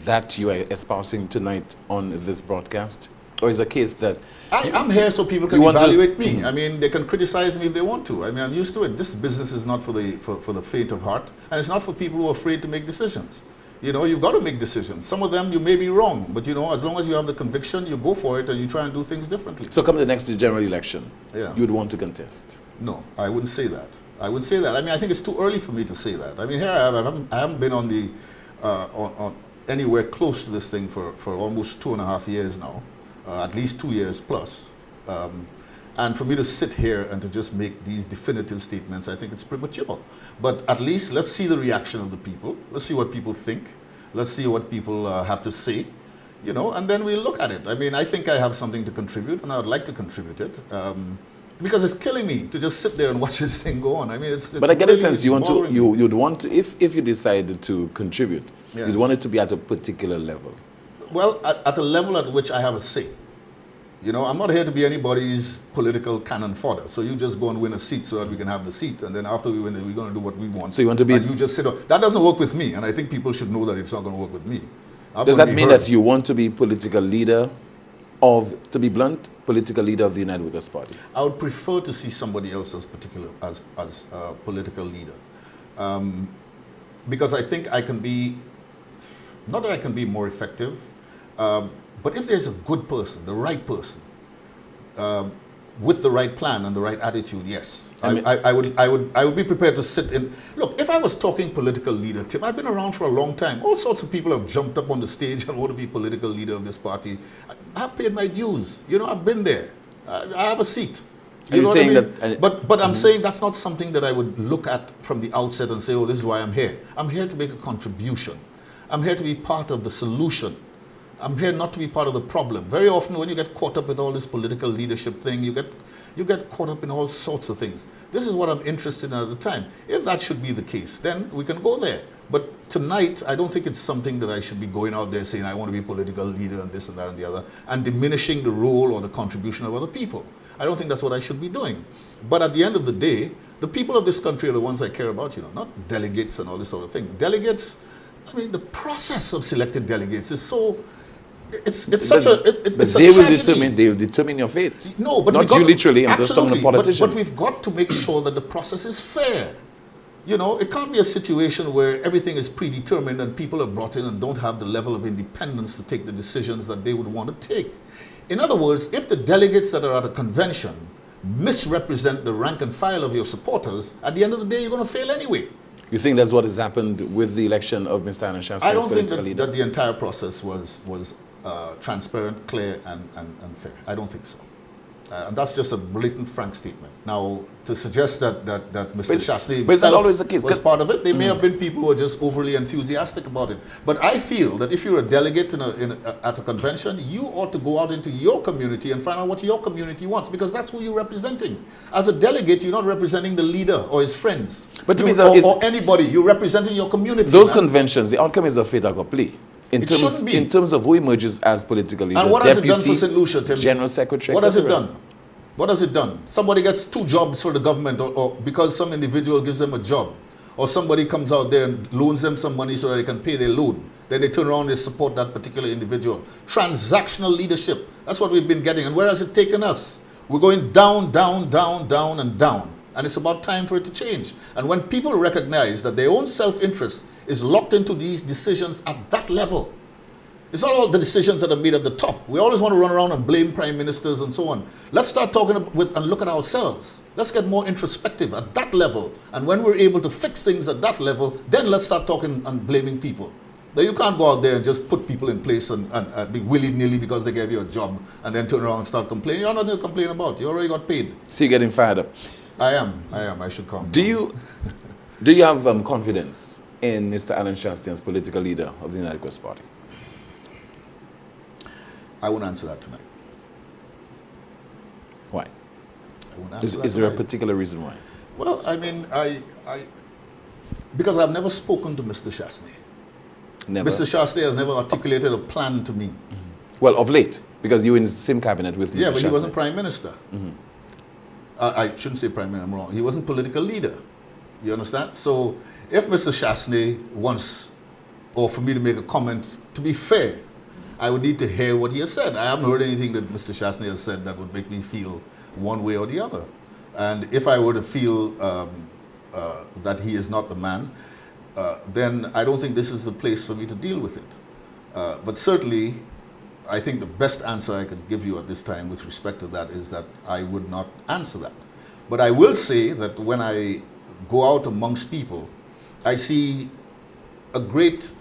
that you are espousing tonight on this broadcast? Or is it a case that...
I'm here so people can evaluate me. I mean, they can criticize me if they want to. I mean, I'm used to it. This business is not for the faint of heart, and it's not for people who are afraid to make decisions. You know, you've got to make decisions. Some of them you may be wrong, but you know, as long as you have the conviction, you go for it and you try and do things differently.
So come the next general election,
yeah,
you would want to contest?
No, I wouldn't say that. I wouldn't say that. I mean, I think it's too early for me to say that. I mean, here I haven't been on the on anywhere close to this thing for almost 2.5 years now. At least 2 years plus. And for me to sit here and to just make these definitive statements, I think it's premature. But at least let's see the reaction of the people. Let's see what people think. Let's see what people have to say, you know, and then we'll look at it. I mean, I think I have something to contribute, and I would like to contribute it. Because it's killing me to just sit there and watch this thing go on. I mean, it's
but I get a sense you'd want to, if you decided to contribute, yes, you'd want it to be at a particular level.
Well, at a level at which I have a say. You know, I'm not here to be anybody's political cannon fodder. So you just go and win a seat so that we can have the seat, and then after we win it, we're going to do what we want.
So you want to be...
And you just sit on. That doesn't work with me, and I think people should know that it's not going to work with me.
Does that mean that you want to be political leader of, to be blunt, political leader of the United Workers' Party?
I would prefer to see somebody else as political leader. Because I think I can be, not that I can be more effective, but if there's a good person, the right person, with the right plan and the right attitude, yes. I would be prepared to sit in. Look, if I was talking political leader, Tim, I've been around for a long time. All sorts of people have jumped up on the stage and want to be political leader of this party. I've paid my dues. You know, I've been there. I have a seat.
You know saying
what I mean? But I'm saying that's not something that I would look at from the outset and say, oh, this is why I'm here. I'm here to make a contribution. I'm here to be part of the solution. I'm here not to be part of the problem. Very often when you get caught up with all this political leadership thing, you get caught up in all sorts of things. This is what I'm interested in at the time. If that should be the case, then we can go there. But tonight, I don't think it's something that I should be going out there saying I want to be a political leader and this and that and the other, and diminishing the role or the contribution of other people. I don't think that's what I should be doing. But at the end of the day, the people of this country are the ones I care about, you know, not delegates and all this sort of thing. Delegates, I mean, the process of selecting delegates is so... It's such a tragedy.
They will determine your fate.
No, but
not you literally. I'm just talking to politicians.
But we've got to make sure that the process is fair. You know, it can't be a situation where everything is predetermined and people are brought in and don't have the level of independence to take the decisions that they would want to take. In other words, if the delegates that are at a convention misrepresent the rank and file of your supporters, at the end of the day, you're going to fail anyway.
You think that's what has happened with the election of Mr. Alan Shasta?
I don't think that the entire process was transparent, clear, and fair. I don't think so. And that's just a blatant, frank statement. Now, to suggest that Mr. Shasta himself was part of it, there may have been people who are just overly enthusiastic about it. But I feel that if you're a delegate at a convention, you ought to go out into your community and find out what your community wants, because that's who you're representing. As a delegate, you're not representing the leader or his friends, or anybody. You're representing your community.
Those conventions, the outcome is a fait accompli. In terms of who emerges as political leader,
and what has it done for St. Lucia, Tim?
General Secretary.
What has it done? What has it done? Somebody gets 2 jobs for the government, or because some individual gives them a job, or somebody comes out there and loans them some money so that they can pay their loan. Then they turn around and they support that particular individual. Transactional leadership. That's what we've been getting. And where has it taken us? We're going down, down, down, down, and down. And it's about time for it to change. And when people recognize that their own self-interest is locked into these decisions at that level, it's not all the decisions that are made at the top. We always want to run around and blame prime ministers and so on. Let's start talking and look at ourselves. Let's get more introspective at that level. And when we're able to fix things at that level, then let's start talking and blaming people. Now, you can't go out there and just put people in place and be willy-nilly because they gave you a job and then turn around and start complaining. You're nothing to complain about. You already got paid.
So you're getting fired up.
I am. I should come.
Do you have confidence in Mr. Alan Shasta as political leader of the United Workers' Party?
I won't answer that tonight.
Why?
I won't answer that
Is there a
why.
particular reason why?
Well, I mean, because I've never spoken to Mr. Chasney.
Never.
Mr. Chasney has never articulated a plan to me.
Well, of late, because you were in the same cabinet with Mr.
Yeah, but he
Shastri.
wasn't prime minister. I shouldn't say prime minister, I'm wrong. He wasn't political leader. You understand? So if Mr. Chasney wants, or for me to make a comment, to be fair, I would need to hear what he has said. I haven't heard anything that Mr. Chasney has said that would make me feel one way or the other. And if I were to feel that he is not the man, then I don't think this is the place for me to deal with it. But certainly, I think the best answer I could give you at this time with respect to that is that I would not answer that. But I will say that when I go out amongst people, I see a great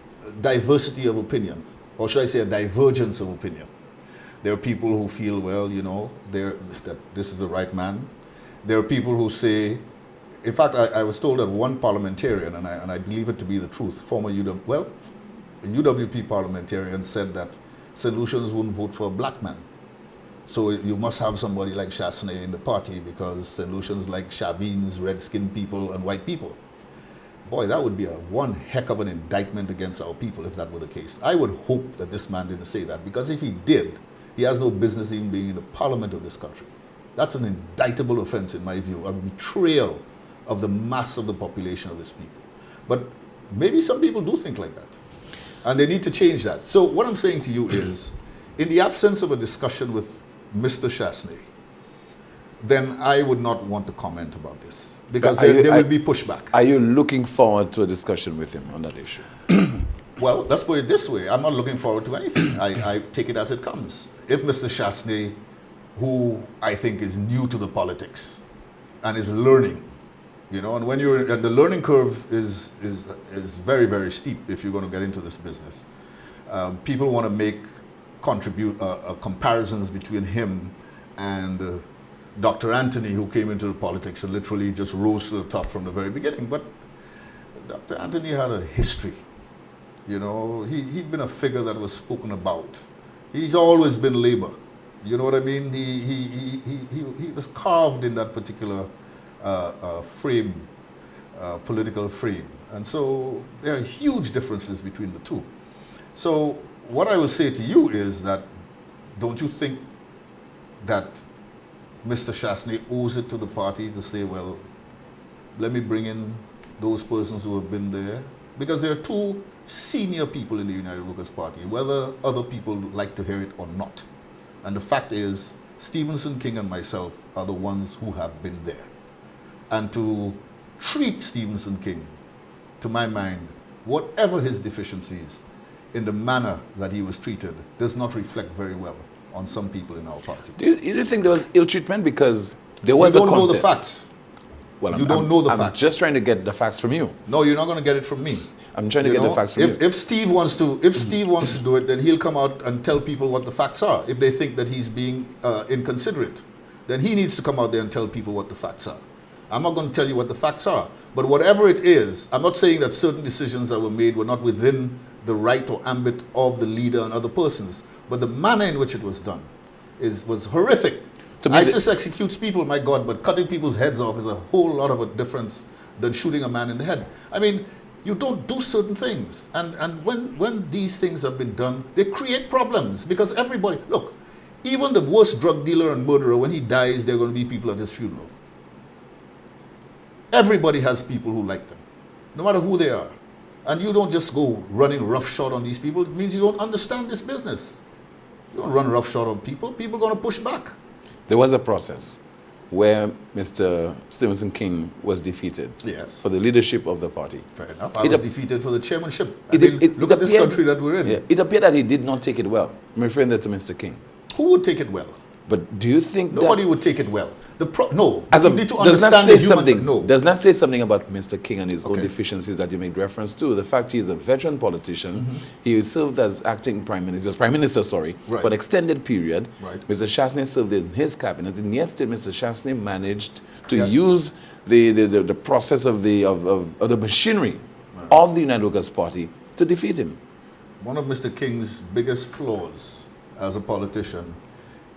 diversity of opinion, or should I say a divergence of opinion. There are people who feel, well, you know, that this is the right man. There are people who say, in fact, I was told that one parliamentarian, and I believe it to be the truth, former UWP parliamentarian said that St. Lucians wouldn't vote for a black man. So you must have somebody like Chasney in the party because St. Lucians like Shabines, red-skinned people, and white people. Boy, that would be one heck of an indictment against our people if that were the case. I would hope that this man didn't say that, because if he did, he has no business even being in the parliament of this country. That's an indictable offense in my view, a betrayal of the mass of the population of this people. But maybe some people do think like that, and they need to change that. So what I'm saying to you is, in the absence of a discussion with Mr. Chasney, then I would not want to comment about this, because there will be pushback.
Are you looking forward to a discussion with him on that issue?
Well, let's put it this way. I'm not looking forward to anything. I take it as it comes. If Mr. Chasney, who I think is new to the politics and is learning, you know, and when you're, and the learning curve is very, very steep if you're going to get into this business. People want to make comparisons between him and Dr. Anthony, who came into the politics and literally just rose to the top from the very beginning. But Dr. Anthony had a history. You know, he'd been a figure that was spoken about. He's always been labor. You know what I mean? He was carved in that particular frame, political frame. And so there are huge differences between the two. So what I will say to you is that, don't you think that Mr. Chasney owes it to the party to say, well, let me bring in those persons who have been there? Because there are two senior people in the United Workers' Party, whether other people like to hear it or not. And the fact is, Stephenson King and myself are the ones who have been there. And to treat Stephenson King, to my mind, whatever his deficiencies, in the manner that he was treated, does not reflect very well on some people in our party.
Do you think there was ill treatment? Because there was
You
a
don't
contest.
know the facts.
Well,
You don't know the
I'm
facts.
just trying to get the facts from you.
No, you're not going to get it from me.
I'm trying to get the facts from you.
If Steve wants to, Steve wants to do it, then he'll come out and tell people what the facts are. If they think that he's being inconsiderate, then he needs to come out there and tell people what the facts are. I'm not going to tell you what the facts are, but whatever it is, I'm not saying that certain decisions that were made were not within the right or ambit of the leader and other persons, but the manner in which it was done was horrific.
To me,
ISIS executes people, my God, but cutting people's heads off is a whole lot of a difference than shooting a man in the head. I mean, you don't do certain things. And when these things have been done, they create problems, because everybody, look, even the worst drug dealer and murderer, when he dies, there are going to be people at his funeral. Everybody has people who like them, no matter who they are. And you don't just go running roughshod on these people. It means you don't understand this business. You don't run roughshod on people. People are going to push back.
There was a process where Mr. Stephenson King was defeated
Yes.
for the leadership of the party.
Fair enough. I was defeated for the chairmanship. Look at this
appeared-
country that we're in.
Yeah, it appeared that he did not take it well. I'm referring there to Mr. King.
Who would take it well?
But do you think
Nobody
that...
would take it well. No.
As
You
a,
need to
does not
understand
say
the human
something.
side. No.
Does not say something about Mr. King and his own
Okay.
deficiencies that you made reference to. The fact he is a veteran politician, he served as acting prime minister. He was prime minister, sorry,
Right.
for an extended period.
Right.
Mr. Chasney served in his cabinet, and yet still Mr. Chasney managed to
Yes.
use the process of the machinery of the United Workers' Party to defeat him.
One of Mr. King's biggest flaws as a politician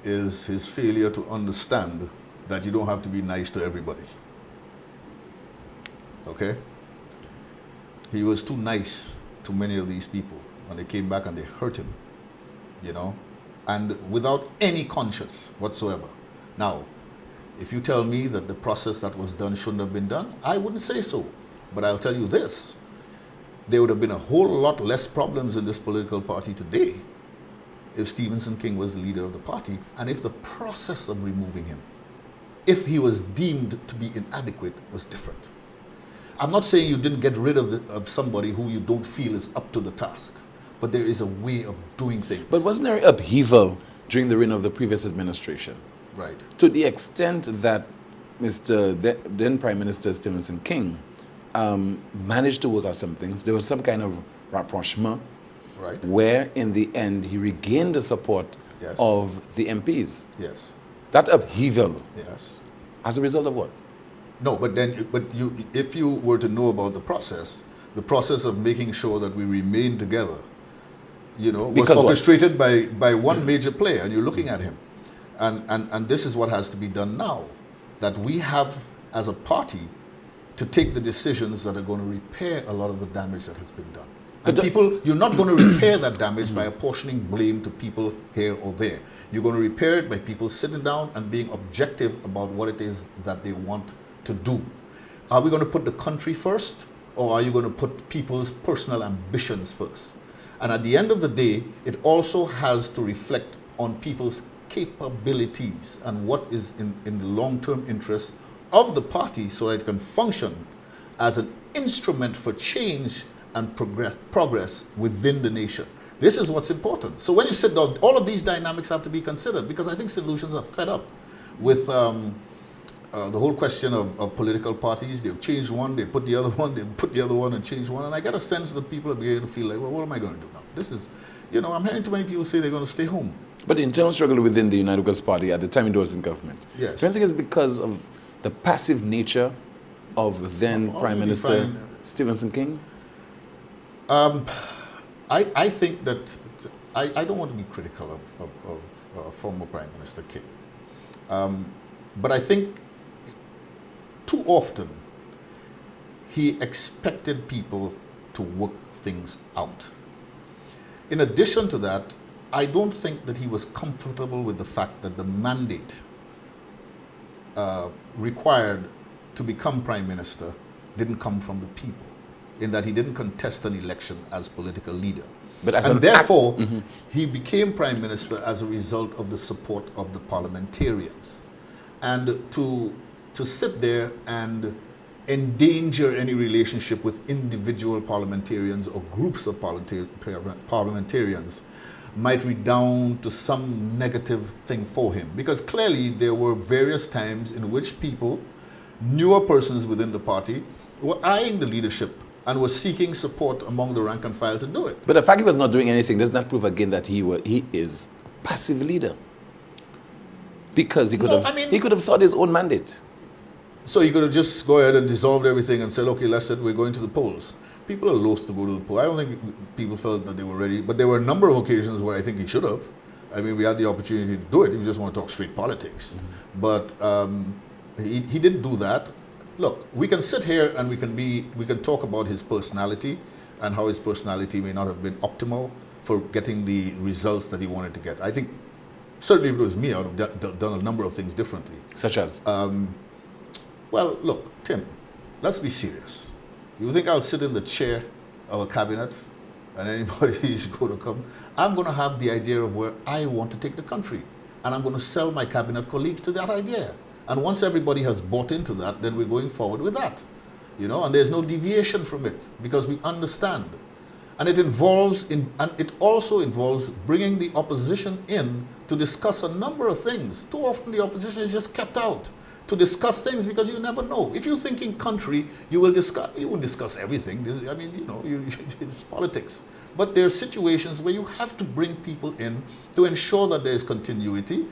is his failure to understand that you don't have to be nice to everybody. Okay? He was too nice to many of these people, and they came back and they hurt him, you know, and without any conscience whatsoever. Now, if you tell me that the process that was done shouldn't have been done, I wouldn't say so. But I'll tell you this, there would have been a whole lot less problems in this political party today if Stevenson King was the leader of the party, and if the process of removing him, if he was deemed to be inadequate, was different. I'm not saying you didn't get rid of somebody who you don't feel is up to the task, but there is a way of doing things.
But wasn't there upheaval during the reign of the previous administration?
Right.
To the extent that then Prime Minister Stevenson King managed to work out some things. There was some kind of rapprochement,
Right.
where in the end he regained the support
Yes.
of the MPs.
Yes.
That upheaval,
Yes.
as a result of what?
No, but if you were to know about the process of making sure that we remain together, you know, was
Because what?
orchestrated by one major player, and you're looking at him. And this is what has to be done now, that we have, as a party, to take the decisions that are going to repair a lot of the damage that has been done. And people, you're not going to repair that damage by apportioning blame to people here or there. You're going to repair it by people sitting down and being objective about what it is that they want to do. Are we going to put the country first, or are you going to put people's personal ambitions first? And at the end of the day, it also has to reflect on people's capabilities and what is in the long-term interest of the party, so that it can function as an instrument for change and progress within the nation. This is what's important. So when you sit down, all of these dynamics have to be considered, because I think solutions are fed up with the whole question of political parties. They've changed one, they put the other one, they put the other one and changed one. And I get a sense that people are beginning to feel like, well, what am I going to do now? This is, you know, I'm hearing too many people say they're going to stay home.
But the internal struggle within the United Workers' Party at the time it was in government.
Yes.
Do you think it's because of the passive nature of then Prime Minister Stevenson King?
I think that I don't want to be critical of former Prime Minister King, but I think too often he expected people to work things out. In addition to that, I don't think that he was comfortable with the fact that the mandate required to become Prime Minister didn't come from the people, in that he didn't contest an election as political leader.
But as
and
an
therefore, he became Prime Minister as a result of the support of the parliamentarians. And to sit there and endanger any relationship with individual parliamentarians or groups of parliamentarians might redound to some negative thing for him. Because clearly there were various times in which people, newer persons within the party, were eyeing the leadership and were seeking support among the rank and file to do it.
But the fact he was not doing anything does not prove again that he is a passive leader. Because he could have sought his own mandate.
So he could have just go ahead and dissolved everything and said, okay, let's say we're going to the polls. People are loath to go to the polls. I don't think people felt that they were ready, but there were a number of occasions where I think he should have. I mean, we had the opportunity to do it. We just want to talk straight politics. But he didn't do that. Look, we can sit here and we can talk about his personality and how his personality may not have been optimal for getting the results that he wanted to get. I think, certainly if it was me, I would have done a number of things differently.
Such as?
Well, look, Tim, let's be serious. You think I'll sit in the chair of a cabinet and anybody is going to come? I'm going to have the idea of where I want to take the country. And I'm going to sell my cabinet colleagues to that idea. And once everybody has bought into that, then we're going forward with that. You know, and there's no deviation from it because we understand. And it also involves bringing the opposition in to discuss a number of things. Too often the opposition is just kept out to discuss things because you never know. If you think in country, you won't discuss everything. It's politics. But there are situations where you have to bring people in to ensure that there is continuity.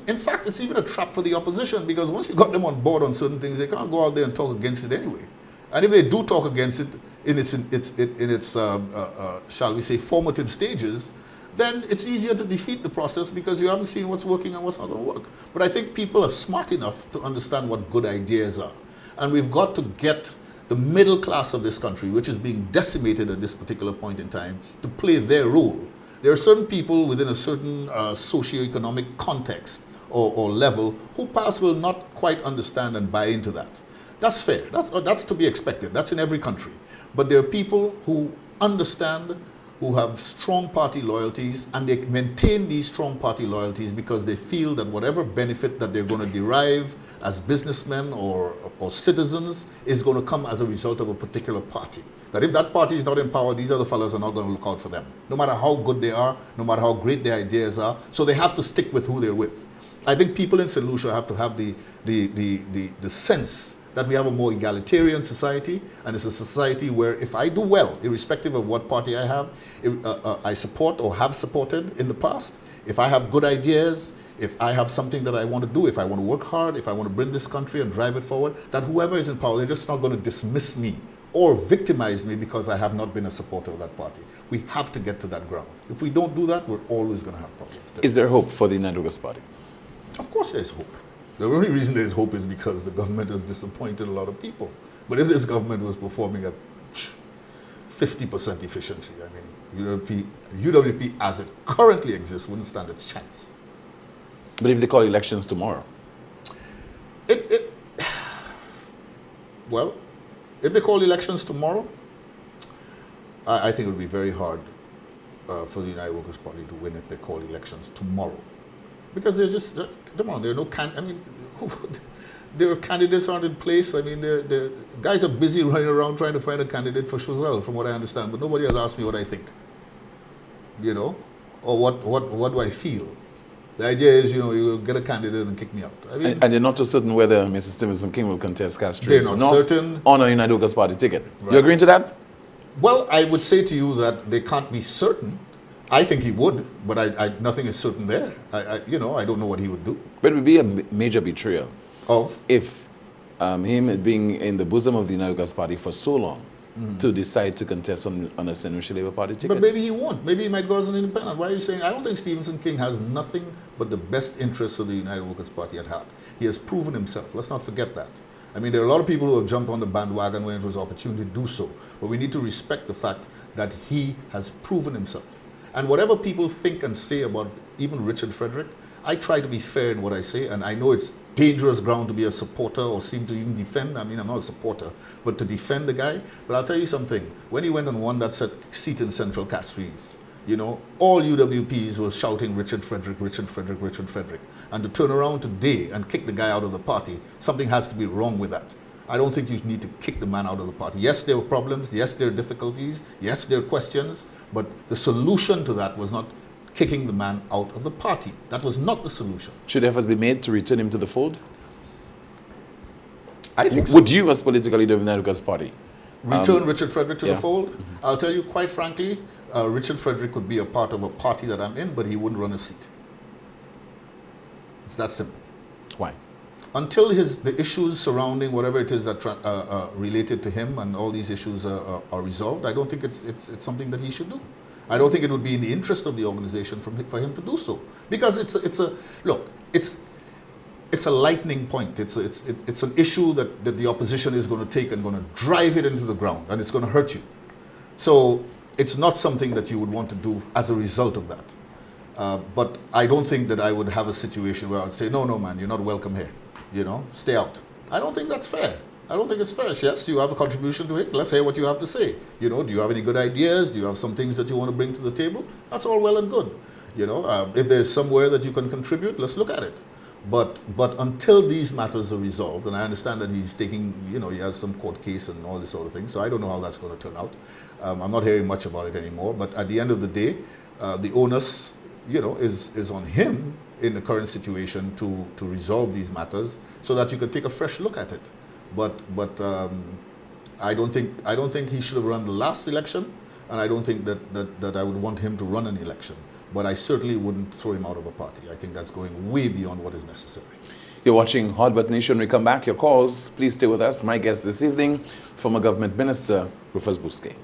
In fact, it's even a trap for the opposition because once you got them on board on certain things, they can't go out there and talk against it anyway. And if they do talk against it in its shall we say, formative stages, then it's easier to defeat the process because you haven't seen what's working and what's not going to work. But I think people are smart enough to understand what good ideas are. And we've got to get the middle class of this country, which is being decimated at this particular point in time, to play their role. There are certain people within a certain socio-economic context or level who perhaps will not quite understand and buy into that. That's fair. That's to be expected. That's in every country. But there are people who understand, who have strong party loyalties, and they maintain these strong party loyalties because they feel that whatever benefit that they're going to derive as businessmen or citizens is going to come as a result of a particular party. That if that party is not in power, these other fellas are not going to look out for them, no matter how good they are, no matter how great their ideas are. So they have to stick with who they're with. I think people in St. Lucia have to have the sense that we have a more egalitarian society, and it's a society where if I do well, irrespective of what party I have, I support or have supported in the past, if I have good ideas, if I have something that I want to do, if I want to work hard, if I want to bring this country and drive it forward, that whoever is in power, they're just not going to dismiss me or victimize me because I have not been a supporter of that party. We have to get to that ground. If we don't do that, we're always going to have problems.
Is there hope for the United Workers' Party?
Of course there's hope. The only reason there's hope is because the government has disappointed a lot of people. But if this government was performing at 50% efficiency, I mean, UWP as it currently exists wouldn't stand a chance.
But if they call elections tomorrow?
Well, if they call elections tomorrow, I think it would be very hard for the United Workers' Party to win if they call elections tomorrow. Because they're just, come on, there are no their candidates aren't in place. I mean, the guys are busy running around trying to find a candidate for Choiseul, from what I understand, but nobody has asked me what I think, or what do I feel. The idea is, you get a candidate and kick me out. I mean,
and you're not too certain whether Mrs. Stevenson King will contest Castries.
They're not certain.
On a United Workers' Party ticket.
Right.
You agreeing to that?
Well, I would say to you that they can't be certain. I think he would, but nothing is certain there. I don't know what he would do.
But it would be a major betrayal
of
if him being in the bosom of the United Workers' Party for so long to decide to contest on a St. Lucia Labour Party ticket.
But maybe he won't. Maybe he might go as an independent. Why are you saying? I don't think Stevenson King has nothing but the best interests of the United Workers' Party at heart. He has proven himself. Let's not forget that. I mean, there are a lot of people who have jumped on the bandwagon when it was opportunity to do so. But we need to respect the fact that he has proven himself. And whatever people think and say about even Richard Frederick, I try to be fair in what I say, and I know it's dangerous ground to be a supporter or seem to even defend. I mean, I'm not a supporter, but to defend the guy. But I'll tell you something. When he went and won that seat in Central Castries, all UWPs were shouting Richard Frederick, Richard Frederick, Richard Frederick. And to turn around today and kick the guy out of the party, something has to be wrong with that. I don't think you need to kick the man out of the party. Yes, there were problems. Yes, there are difficulties. Yes, there are questions. But the solution to that was not kicking the man out of the party. That was not the solution.
Should efforts be made to return him to the fold?
I think so.
Would you, as politically leader of the United Workers' Party,
return Richard Frederick to the fold? I'll tell you quite frankly, Richard Frederick could be a part of a party that I'm in, but he wouldn't run a seat. It's that simple.
Why?
Until the issues surrounding whatever it is that related to him and all these issues are resolved, I don't think it's something that he should do. I don't think it would be in the interest of the organization for him to do so, because it's a lightning point. It's an issue that the opposition is going to take and going to drive it into the ground, and it's going to hurt you. So it's not something that you would want to do as a result of that. But I don't think that I would have a situation where I'd say, no, man, you're not welcome here. Stay out. I don't think that's fair. I don't think it's fair. Yes, you have a contribution to it. Let's hear what you have to say. Do you have any good ideas? Do you have some things that you want to bring to the table? That's all well and good. If there's somewhere that you can contribute, let's look at it. But until these matters are resolved, and I understand that he's taking, he has some court case and all this sort of thing, so I don't know how that's going to turn out. I'm not hearing much about it anymore, but at the end of the day, the onus, is on him in the current situation to resolve these matters so that you can take a fresh look at it. But I don't think he should have run the last election, and I don't think that I would want him to run an election. But I certainly wouldn't throw him out of a party. I think that's going way beyond what is necessary.
You're watching Hot Button Issue. When we come back, your calls, please stay with us. My guest this evening, former Government Minister Rufus Bousquet.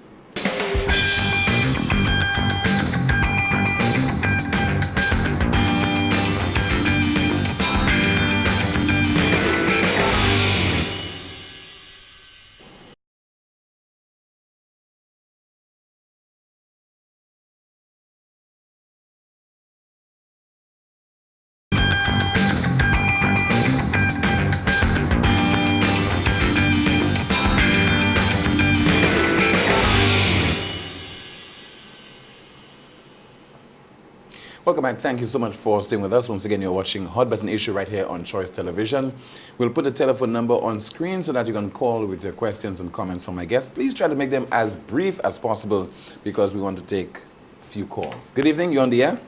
back. Thank you so much for staying with us. Once again, you're watching Hot Button Issue right here on Choice Television. We'll put the telephone number on screen so that you can call with your questions and comments from my guests. Please try to make them as brief as possible because we want to take a few calls. Good evening. You're on the air.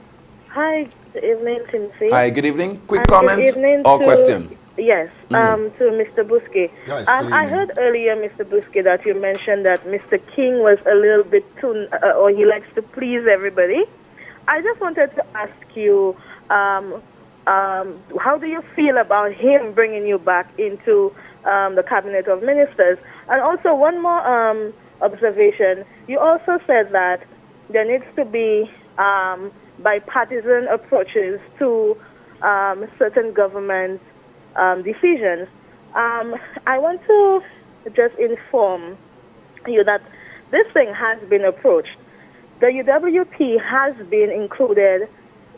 Hi, good evening, Timothy.
Hi, good evening. Quick
And
comment
good evening
or
to-
question?
Yes, to Mr. Busque.
Yes, good
I
evening.
heard earlier, Mr. Busque, that you mentioned that Mr. King was a little bit too, or he likes to please everybody. I just wanted to ask you, how do you feel about him bringing you back into the cabinet of ministers? And also, one more observation. You also said that there needs to be bipartisan approaches to certain government decisions. I want to just inform you that this thing has been approached. The UWP has been included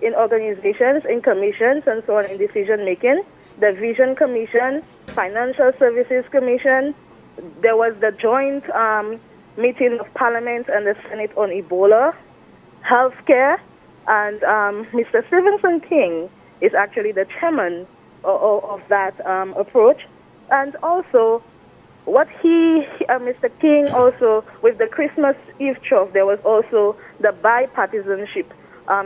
in organizations, in commissions, and so on in decision making. The Vision Commission, Financial Services Commission. There was the joint meeting of Parliament and the Senate on Ebola, healthcare, and Mr. Stevenson King is actually the chairman of that approach. And also, what Mr. King also, with the Christmas Eve trough, there was also the bipartisanship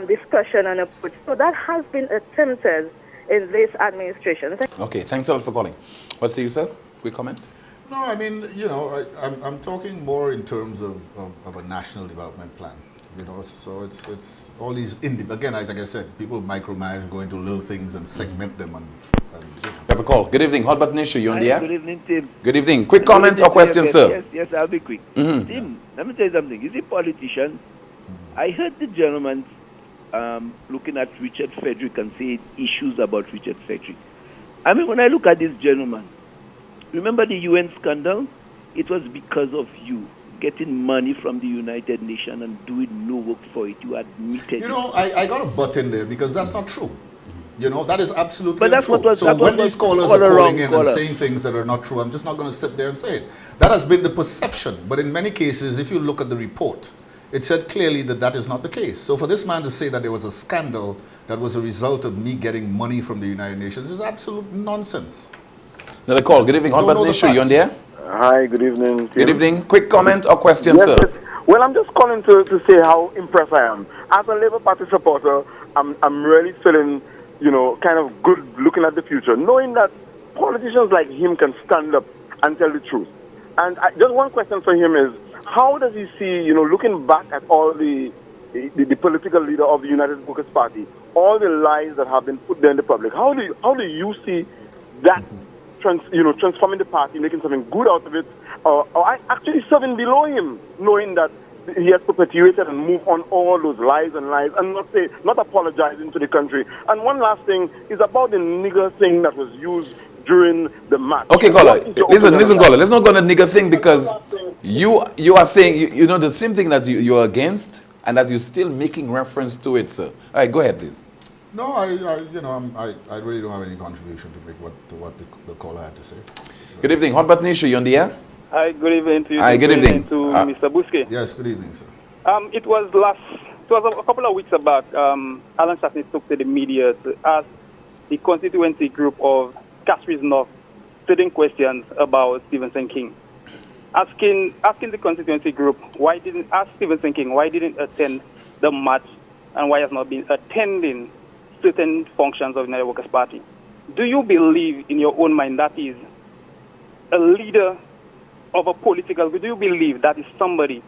discussion and approach. So that has been attempted in this administration.
Okay, thanks a lot for calling. What say you, sir? Quick comment?
No, I mean, you know, I'm talking more in terms of a national development plan. You know, so it's all these again, like I said, people micromanage, go into little things and segment them and you know.
We have a call. Good evening. Hot Button Issue. You on the air?
Good evening, Tim.
Good evening. Quick comment or question, sir?
Yes, I'll be quick. Tim, let me tell you something. Is he a politician? I heard the gentleman looking at Richard Frederick and saying issues about Richard Frederick. I mean, when I look at this gentleman, remember the UN scandal? It was because of you getting money from the United Nations and doing no work for it. You admitted
You know, I got a butt in there because that's not true. You know, that is absolutely
But that's
untrue.
what was-
So
that
when
was
these callers
caller
are calling
wrong
in
caller.
and saying things that are not true, I'm just not going to sit there and say it. That has been the perception. But in many cases, if you look at the report, it said clearly that that is not the case. So for this man to say that there was a scandal that was a result of me getting money from the United Nations is absolute nonsense.
Another call. Good evening. Hot
Don't
Button
know the
Issue. You on the air?
Hi, good evening. Tim.
Good evening. Quick comment or question,
Yes,
sir?
yes. Well, I'm just calling to say how impressed I am. As a Labour Party supporter, I'm really feeling, you know, kind of good looking at the future, knowing that politicians like him can stand up and tell the truth. And just one question for him is, how does he see, you know, looking back at all the political leader of the United Workers' Party, all the lies that have been put there in the public, how do you see that transforming the party, making something good out of it, or actually serving below him, knowing that he has perpetuated and moved on all those lies and not apologizing to the country. And one last thing is about the nigger thing that was used during the match.
Okay, caller.
What is your
Listen,
opinion on
caller.
that?
Let's not go on a nigger thing because you are saying you know the same thing that you're against and that you're still making reference to it, sir. All right, go ahead, please.
No, I really don't have any contribution to make to what the caller had to say.
Good evening. Hot Button Issue. You on the air?
Hi, good evening to you.
Hi, good evening.
To Mr. Busque.
Yes, good evening, sir.
It was a couple of weeks back, Alan Chasney took to the media to ask the constituency group of Castries North certain questions about Stevenson King. Asking the constituency group why didn't attend the match and why has not been attending certain functions of the United Workers' Party. Do you believe in your own mind that is a leader of a political group? Do you believe that is somebody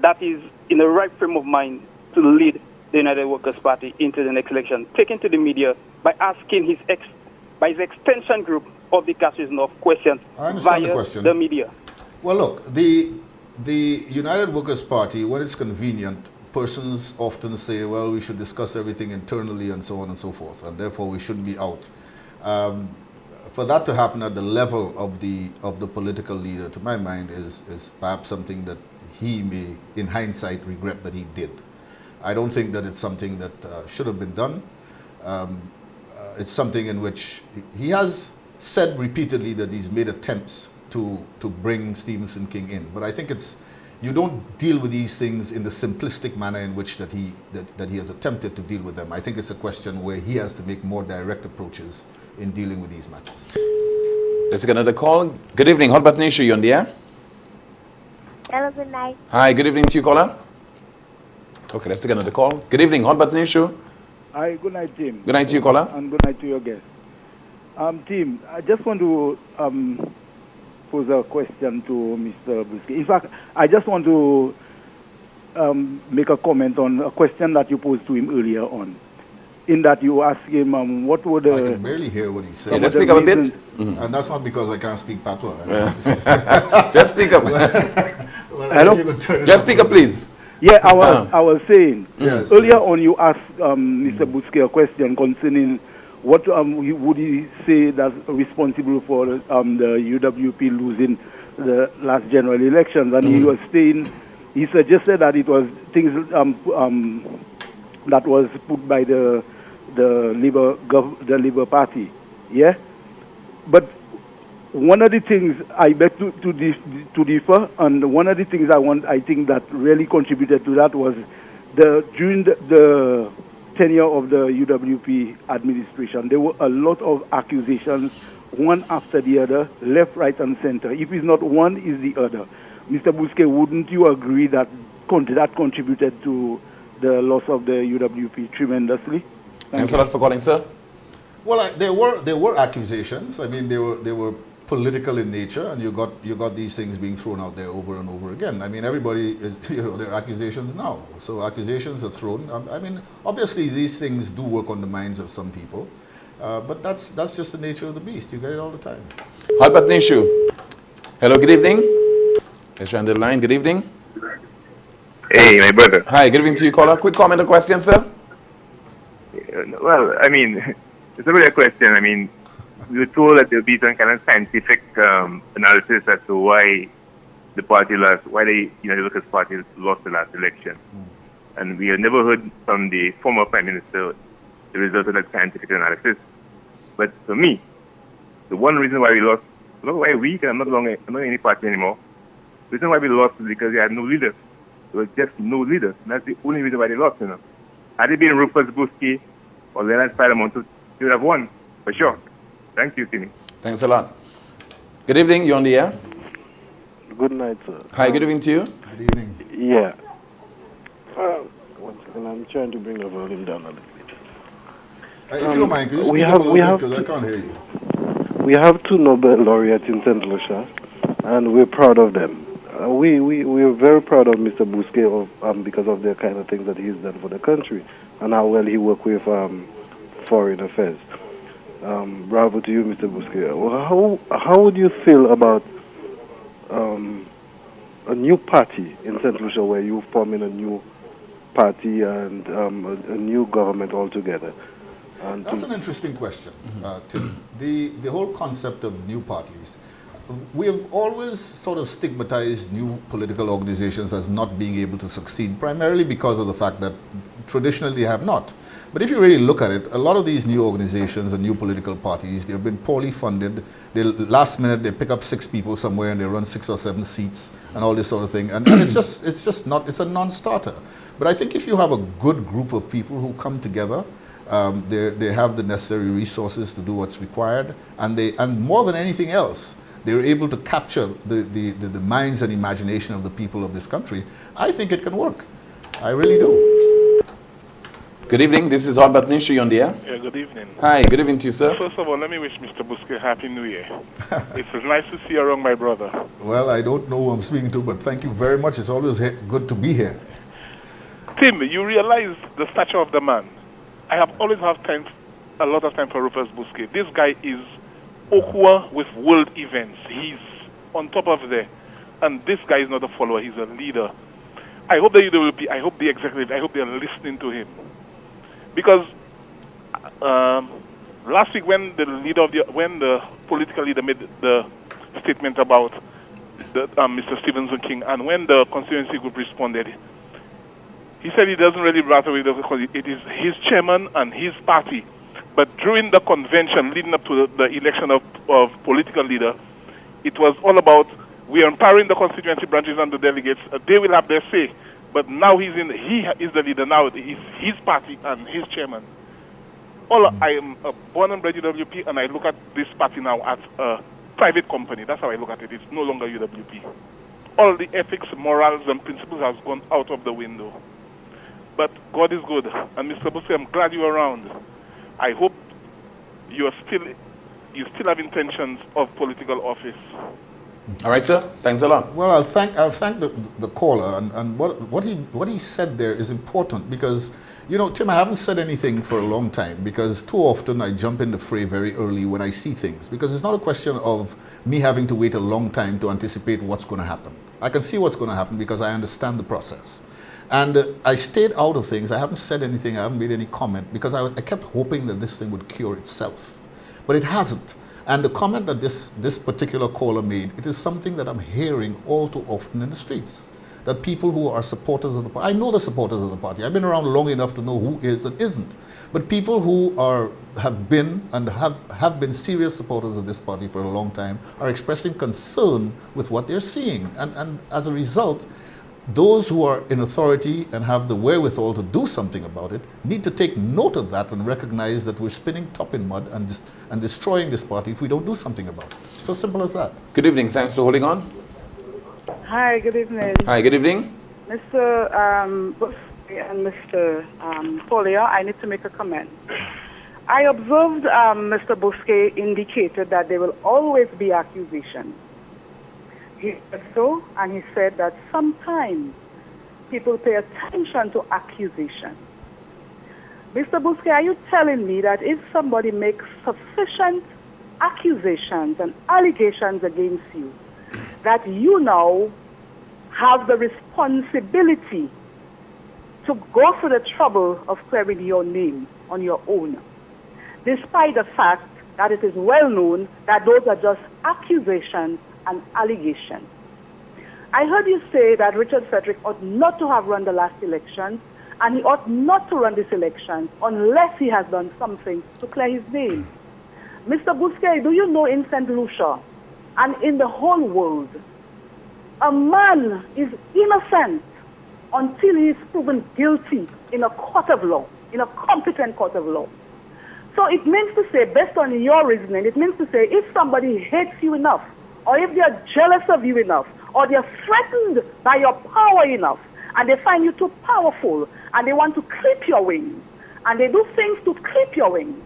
that is in the right frame of mind to lead the United Workers' Party into the next election, taken to the media by asking his extension group of the Castries North questions
I understand
via
the question.
the media?
Well, look, the United Workers' Party, when it's convenient, persons often say, well, we should discuss everything internally and so on and so forth, and therefore we shouldn't be out. For that to happen at the level of the political leader, to my mind, is perhaps something that he may, in hindsight, regret that he did. I don't think that it's something that should have been done. It's something in which he has said repeatedly that he's made attempts to bring Stevenson King in, but I think it's you don't deal with these things in the simplistic manner in which that he has attempted to deal with them. I think it's a question where he has to make more direct approaches in dealing with these matters.
Let's get another call. Good evening, Hot Button Issue, you on the air?
Hello, good night.
Hi, good evening to you, caller. Okay, let's take another call. Good evening, Hot Button Issue.
Hi, good night, Tim.
Good night to you, caller.
And good night to your guest. Tim, I just want to pose a question to Mr. Bousquet. In fact, I just want to make a comment on a question that you posed to him earlier on. In that you asked him, what would...
I can barely hear what he said.
Yeah, let's speak up a bit.
And that's not because I can't speak patois.
Just speak up.
Hello?
Just speak up, please.
Yeah, I was saying,
Yes,
earlier
yes.
on you asked Mr. Bousquet a question concerning what would he say that's responsible for the UWP losing the last general elections, and he was saying, he suggested that it was things that was put by the Labour Party, yeah. But one of the things I beg to differ, and one of the things I think that really contributed to that was during the tenure of the UWP administration, there were a lot of accusations, one after the other, left, right, and center. If it's not one, it's the other. Mr. Bousquet, wouldn't you agree that that contributed to the loss of the UWP tremendously?
Thanks a lot for calling, sir.
Well, there were accusations. I mean, they were political in nature, and you got these things being thrown out there over and over again. I mean, everybody, there are accusations now. So accusations are thrown. I mean, obviously these things do work on the minds of some people, but that's just the nature of the beast. You get it all the time.
Hot Button Issue. Hello, good evening. Let's try on the line. Good evening.
Hey, my brother.
Hi, good evening to you, caller. Quick comment or question, sir?
Well, I mean, it's a really a question. I mean, we were told that there'll be some kind of scientific analysis as to why the party lost, why the Workers' Party lost the last election. And we have never heard from the former Prime Minister the result of that scientific analysis. But for me, the one reason why we lost, not why we, because I'm not in any party anymore, the reason why we lost is because they had no leader. There was just no leader. And that's the only reason why they lost, Had it been Rufus Bousquet or Leonard Spidermonto, they would have won, for sure. Thank you, Timmy.
Thanks a lot. Good evening, you on the air?
Good night, sir.
Hi, good evening to you.
Good evening.
Yeah. One second, I'm trying to bring the volume down a little bit.
If you don't mind, can you speak up a little bit, because I can't hear you.
We have two Nobel laureates in St. Lucia, and we're proud of them. We're very proud of Mr. Bousquet because of the kind of things that he's done for the country and how well he worked with foreign affairs. Bravo to you, Mr. Bousquet. Well, how would you feel about a new party in St. Lucia where you form in a new party and a new government altogether? And
that's an interesting question, Tim. The whole concept of new parties, we have always sort of stigmatized new political organizations as not being able to succeed, primarily because of the fact that traditionally they have not. But if you really look at it, a lot of these new organizations and new political parties, they've been poorly funded. Last minute they pick up 6 people somewhere and they run 6 or 7 seats and all this sort of thing. And it's just not, it's a non-starter. But I think if you have a good group of people who come together, they have the necessary resources to do what's required, and more than anything else, they're able to capture the minds and imagination of the people of this country. I think it can work. I really do.
Good evening. This is Hot Button Issue on the air.
Yeah, good evening.
Hi, good evening to you, sir.
First of all, let me wish Mr. Bousquet Happy New Year. It's nice to see you around, my brother.
Well, I don't know who I'm speaking to, but thank you very much. It's always good to be here.
Tim, you realize the stature of the man. I have always had a lot of time for Rufus Bousquet. This guy is Okwa with world events. He's on top of there. And this guy is not a follower, he's a leader. I hope the UWP, I hope the executive, I hope they're listening to him. Because last week when the political leader made the statement about Mr. Stevenson King, and when the constituency group responded, he said he doesn't really matter with it because it is his chairman and his party. But during the convention leading up to the election of political leader, it was all about We are empowering the constituency branches and the delegates. They will have their say. But now he is the leader now. It's his party and his chairman. I am born and bred UWP, and I look at this party now as a private company. That's how I look at it. It's no longer UWP. All the ethics, morals, and principles has gone out of the window. But God is good. And Mr. Busse, I'm glad you're around. I hope you still have intentions of political office.
All right, sir. Thanks a lot.
Well, I'll thank the caller, and what he said there is important because, you know, Tim, I haven't said anything for a long time because too often I jump in the fray very early when I see things, because it's not a question of me having to wait a long time to anticipate what's going to happen. I can see what's going to happen because I understand the process. And I stayed out of things. I haven't said anything. I haven't made any comment because I kept hoping that this thing would cure itself. But it hasn't. And the comment that this particular caller made, it is something that I'm hearing all too often in the streets. That people who are supporters of the party, I know the supporters of the party. I've been around long enough to know who is and isn't. But people who have been serious supporters of this party for a long time are expressing concern with what they're seeing. And as a result, those who are in authority and have the wherewithal to do something about it need to take note of that and recognize that we're spinning top in mud and destroying this party if we don't do something about it. So simple as that.
Good evening. Thanks for holding on.
Hi, good evening.
Hi, good evening.
Mr. Busse and Mr. Polio, I need to make a comment. I observed Mr. Busse indicated that there will always be accusations. He said so, and he said that sometimes people pay attention to accusations. Mr. Busse, are you telling me that if somebody makes sufficient accusations and allegations against you, that you now have the responsibility to go through the trouble of clearing your name on your own, despite the fact that it is well known that those are just accusations and allegations? I heard you say that Richard Frederick ought not to have run the last election, and he ought not to run this election unless he has done something to clear his name. Mr. Busse, do you know in St. Lucia and in the whole world, a man is innocent until he is proven guilty in a court of law, in a competent court of law. So it means to say, based on your reasoning, it means to say if somebody hates you enough, or if they are jealous of you enough, or they are threatened by your power enough, and they find you too powerful, and they want to clip your wings, and they do things to clip your wings,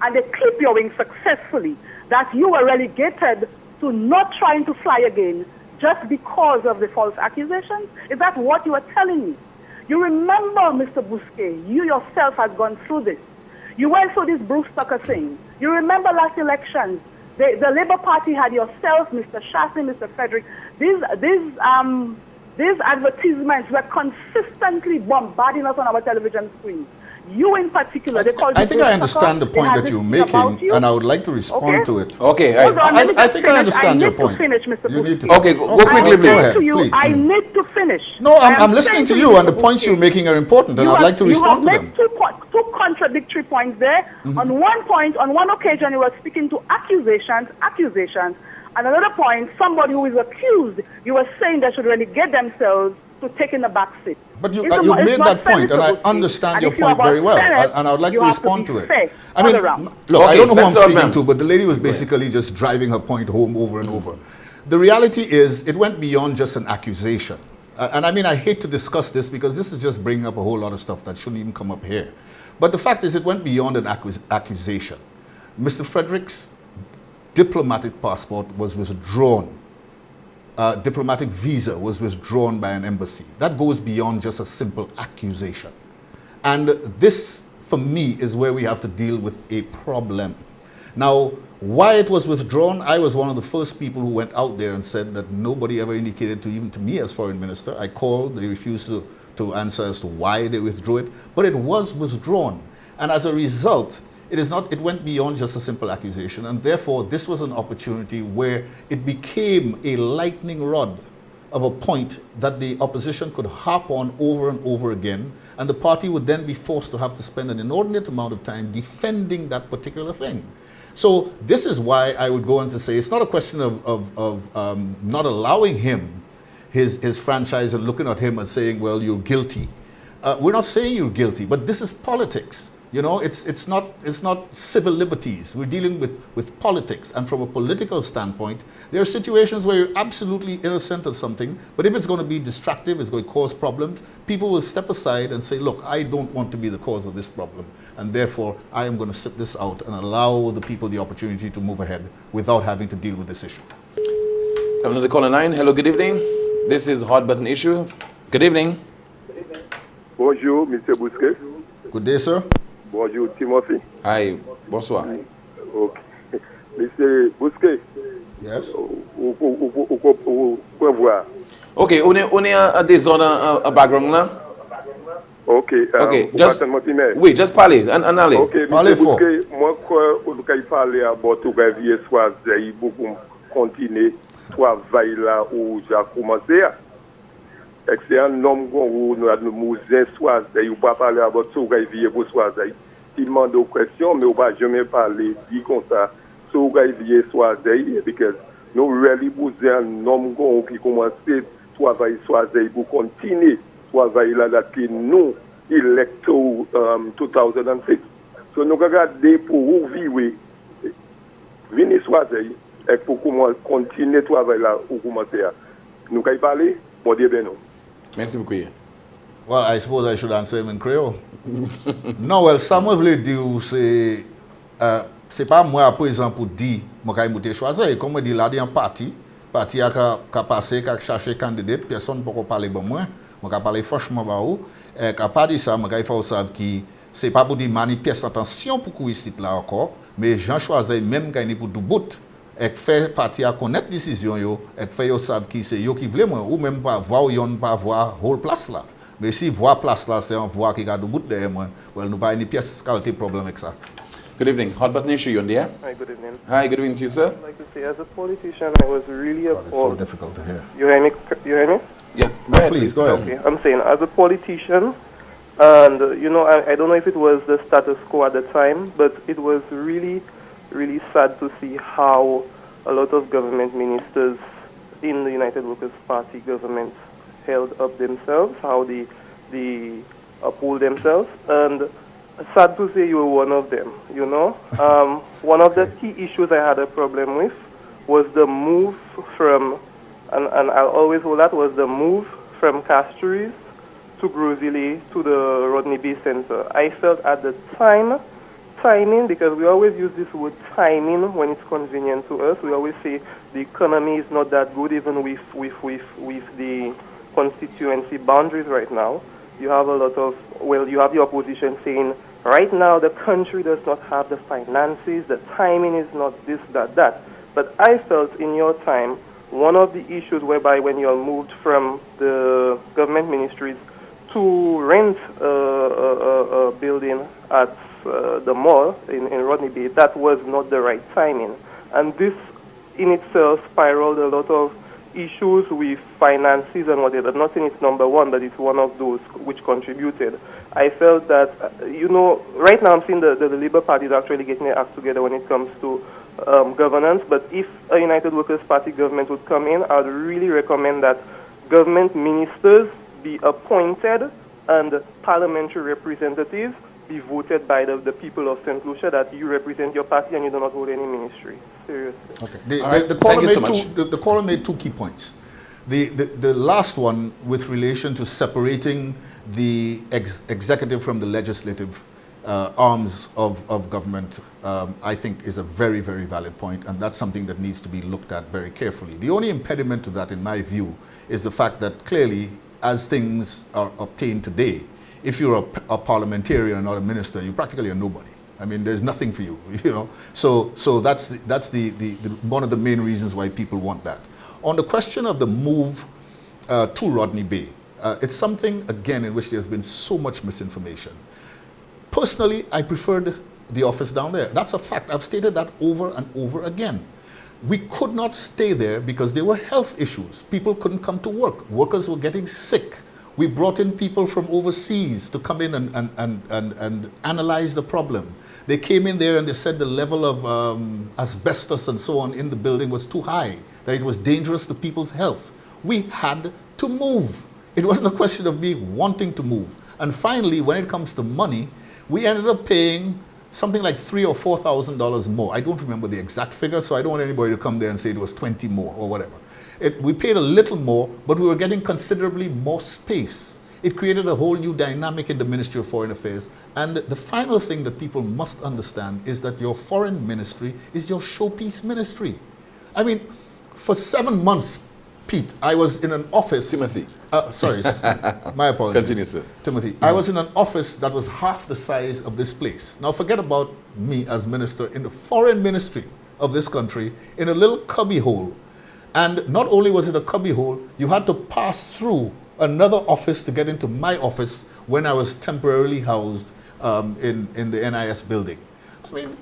and they clip your wings successfully, that you were relegated to not trying to fly again just because of the false accusations? Is that what you are telling me? You remember, Mr. Busse, you yourself have gone through this. You went through this Bruce Tucker thing. You remember last elections, the Labour Party had yourself, Mr. Shafi, Mr. Frederick. These advertisements were consistently bombarding us on our television screens. You in particular, they called you
I think I understand the point that you're making, and I would like to respond to it.
Okay,
I think I understand your point.
I need to finish, Mr.
You need to
okay, go quickly, please.
Go ahead, please.
I need to finish.
No, I'm listening to you, and the points you're making are important, and I'd like to respond to them.
You have made two contradictory points there.
Mm-hmm.
On one point, on one occasion, you were speaking to accusations, and another point, somebody who is accused, you were saying they should really get themselves to take in the back seat.
But you made that point, and I understand your point very well, and I would like to respond to it. I mean, look, I don't know who I'm speaking to, but the lady was basically just driving her point home over and over. The reality is, it went beyond just an accusation. And I mean, I hate to discuss this because this is just bringing up a whole lot of stuff that shouldn't even come up here. But the fact is, it went beyond an accusation. Mr. Frederick's diplomatic passport was withdrawn. Diplomatic visa was withdrawn by an embassy. That goes beyond just a simple accusation. And this, for me, is where we have to deal with a problem. Now, why it was withdrawn, I was one of the first people who went out there and said that nobody ever indicated even to me as foreign minister. I called, they refused to answer as to why they withdrew it, but it was withdrawn. And as a result, it went beyond just a simple accusation, and therefore this was an opportunity where it became a lightning rod of a point that the opposition could harp on over and over again, and the party would then be forced to have to spend an inordinate amount of time defending that particular thing. So this is why I would go on to say it's not a question of not allowing him his franchise and looking at him and saying, well, you're guilty. We're not saying you're guilty, but this is politics. You know, it's not civil liberties. We're dealing with politics. And from a political standpoint, there are situations where you're absolutely innocent of something, but if it's going to be destructive, it's going to cause problems, people will step aside and say, look, I don't want to be the cause of this problem, and therefore I am going to sit this out and allow the people the opportunity to move ahead without having to deal with this issue.
Another caller 9. Hello, good evening. This is Hot Button Issue. Good evening.
Bonjour, Mr. Bousquet.
Good day, sir.
Bonjour, Timothy.
Hi, bonsoir.
Okay. Mr. Bousquet.
Yes.
Okay, on est à des zones à background là.
Okay.
Okay, just oui, just parler, en aller.
Okay, Mr. Bousquet, moi quoi, on doit parler à votre vie soit beaucoup continuer travail là où j'ai commencé. C'est un homme où nous avons soit il pas parler à votre vie pour soit il demande des questions mais on va jamais parler dit comme ça so vie soit because nous really besoin un homme qui commence travail soit pour continuer travail là que nous électo 2006 so nous regarder pour vivre venir soit et pour continuer travail là où commencer nous quand parler mon Dieu ben non.
Merci beaucoup.
Well, I suppose I should answer him in Creole. Non, well, ça moi voulais dire c'est pas moi par exemple pour dire moi quand me choisir comme dit là dans parti a passé a chercher candidat personne peut parler bon moi ka parler franchement ba ou ka pas dit ça moi il faut savoir que c'est pas pour dire manifester attention pour courir site là encore mais Jean choisir même quand il pour du bout et fait partie à connaître décision yo et fait yo savent qui c'est yo qui veut moi ou même pas voir yon pas voir whole place là mais si voir place là c'est un voir qui a du bout derrière moi well nous pas une pièce qualité problème avec ça.
Good evening. Hot Button Issue, you on there?
Hi, good evening.
Hi, good evening to you, sir.
I'd like to say, as a politician, I was really appalled.
It's so difficult to hear.
You hear me? You hear me?
Yes. Go ahead,
please. Go ahead.
Okay. I'm saying, as a politician, and you know, I don't know if it was the status quo at the time, but it was really, really sad to see how a lot of government ministers in the United Workers' Party government held up themselves, how they uphold themselves, and sad to say you were one of them, you know. One of the key issues I had a problem with was the move from, and I'll always hold that, was the move from Castries to Grosile to the Rodney Bay Center. I felt at the timing, because we always use this word timing when it's convenient to us. We always say the economy is not that good even with the constituency boundaries right now. You have a lot of, well, you have the opposition saying, right now the country does not have the finances, the timing is not this, that. But I felt in your time, one of the issues whereby when you are moved from the government ministries to rent a building at the mall in Rodney Bay, that was not the right timing. And this in itself spiraled a lot of issues with finances and whatever. I'm not saying it's number one, but it's one of those which contributed. I felt that, you know, right now I'm seeing the Labour Party is actually getting their act together when it comes to governance, but if a United Workers' Party government would come in, I would really recommend that government ministers be appointed and parliamentary representatives be voted by the people of St. Lucia, that you represent your party and you do not hold any ministry. Seriously.
Okay. The caller made two key points. The last one with relation to separating the executive from the legislative arms of government, I think is a very, very valid point, and that's something that needs to be looked at very carefully. The only impediment to that, in my view, is the fact that clearly, as things are obtained today, if you're a parliamentarian and not a minister, you're practically a nobody. I mean, there's nothing for you, you know. So that's the one of the main reasons why people want that. On the question of the move to Rodney Bay, it's something, again, in which there's been so much misinformation. Personally, I preferred the office down there. That's a fact. I've stated that over and over again. We could not stay there because there were health issues. People couldn't come to work. Workers were getting sick. We brought in people from overseas to come in and analyze the problem. They came in there and they said the level of asbestos and so on in the building was too high, that it was dangerous to people's health. We had to move. It wasn't a question of me wanting to move. And finally, when it comes to money, we ended up paying something like $3,000 or $4,000 more. I don't remember the exact figure, so I don't want anybody to come there and say it was 20 more or whatever. We paid a little more, but we were getting considerably more space. It created a whole new dynamic in the Ministry of Foreign Affairs. And the final thing that people must understand is that your foreign ministry is your showpiece ministry. I mean, for 7 months, Pete, I was in an office.
Timothy.
Sorry, my apologies.
Continue, sir.
Timothy. I was in an office that was half the size of this place. Now forget about me as minister in the foreign ministry of this country in a little cubby hole. And not only was it a cubby hole, you had to pass through another office to get into my office when I was temporarily housed in the NIS building. I mean,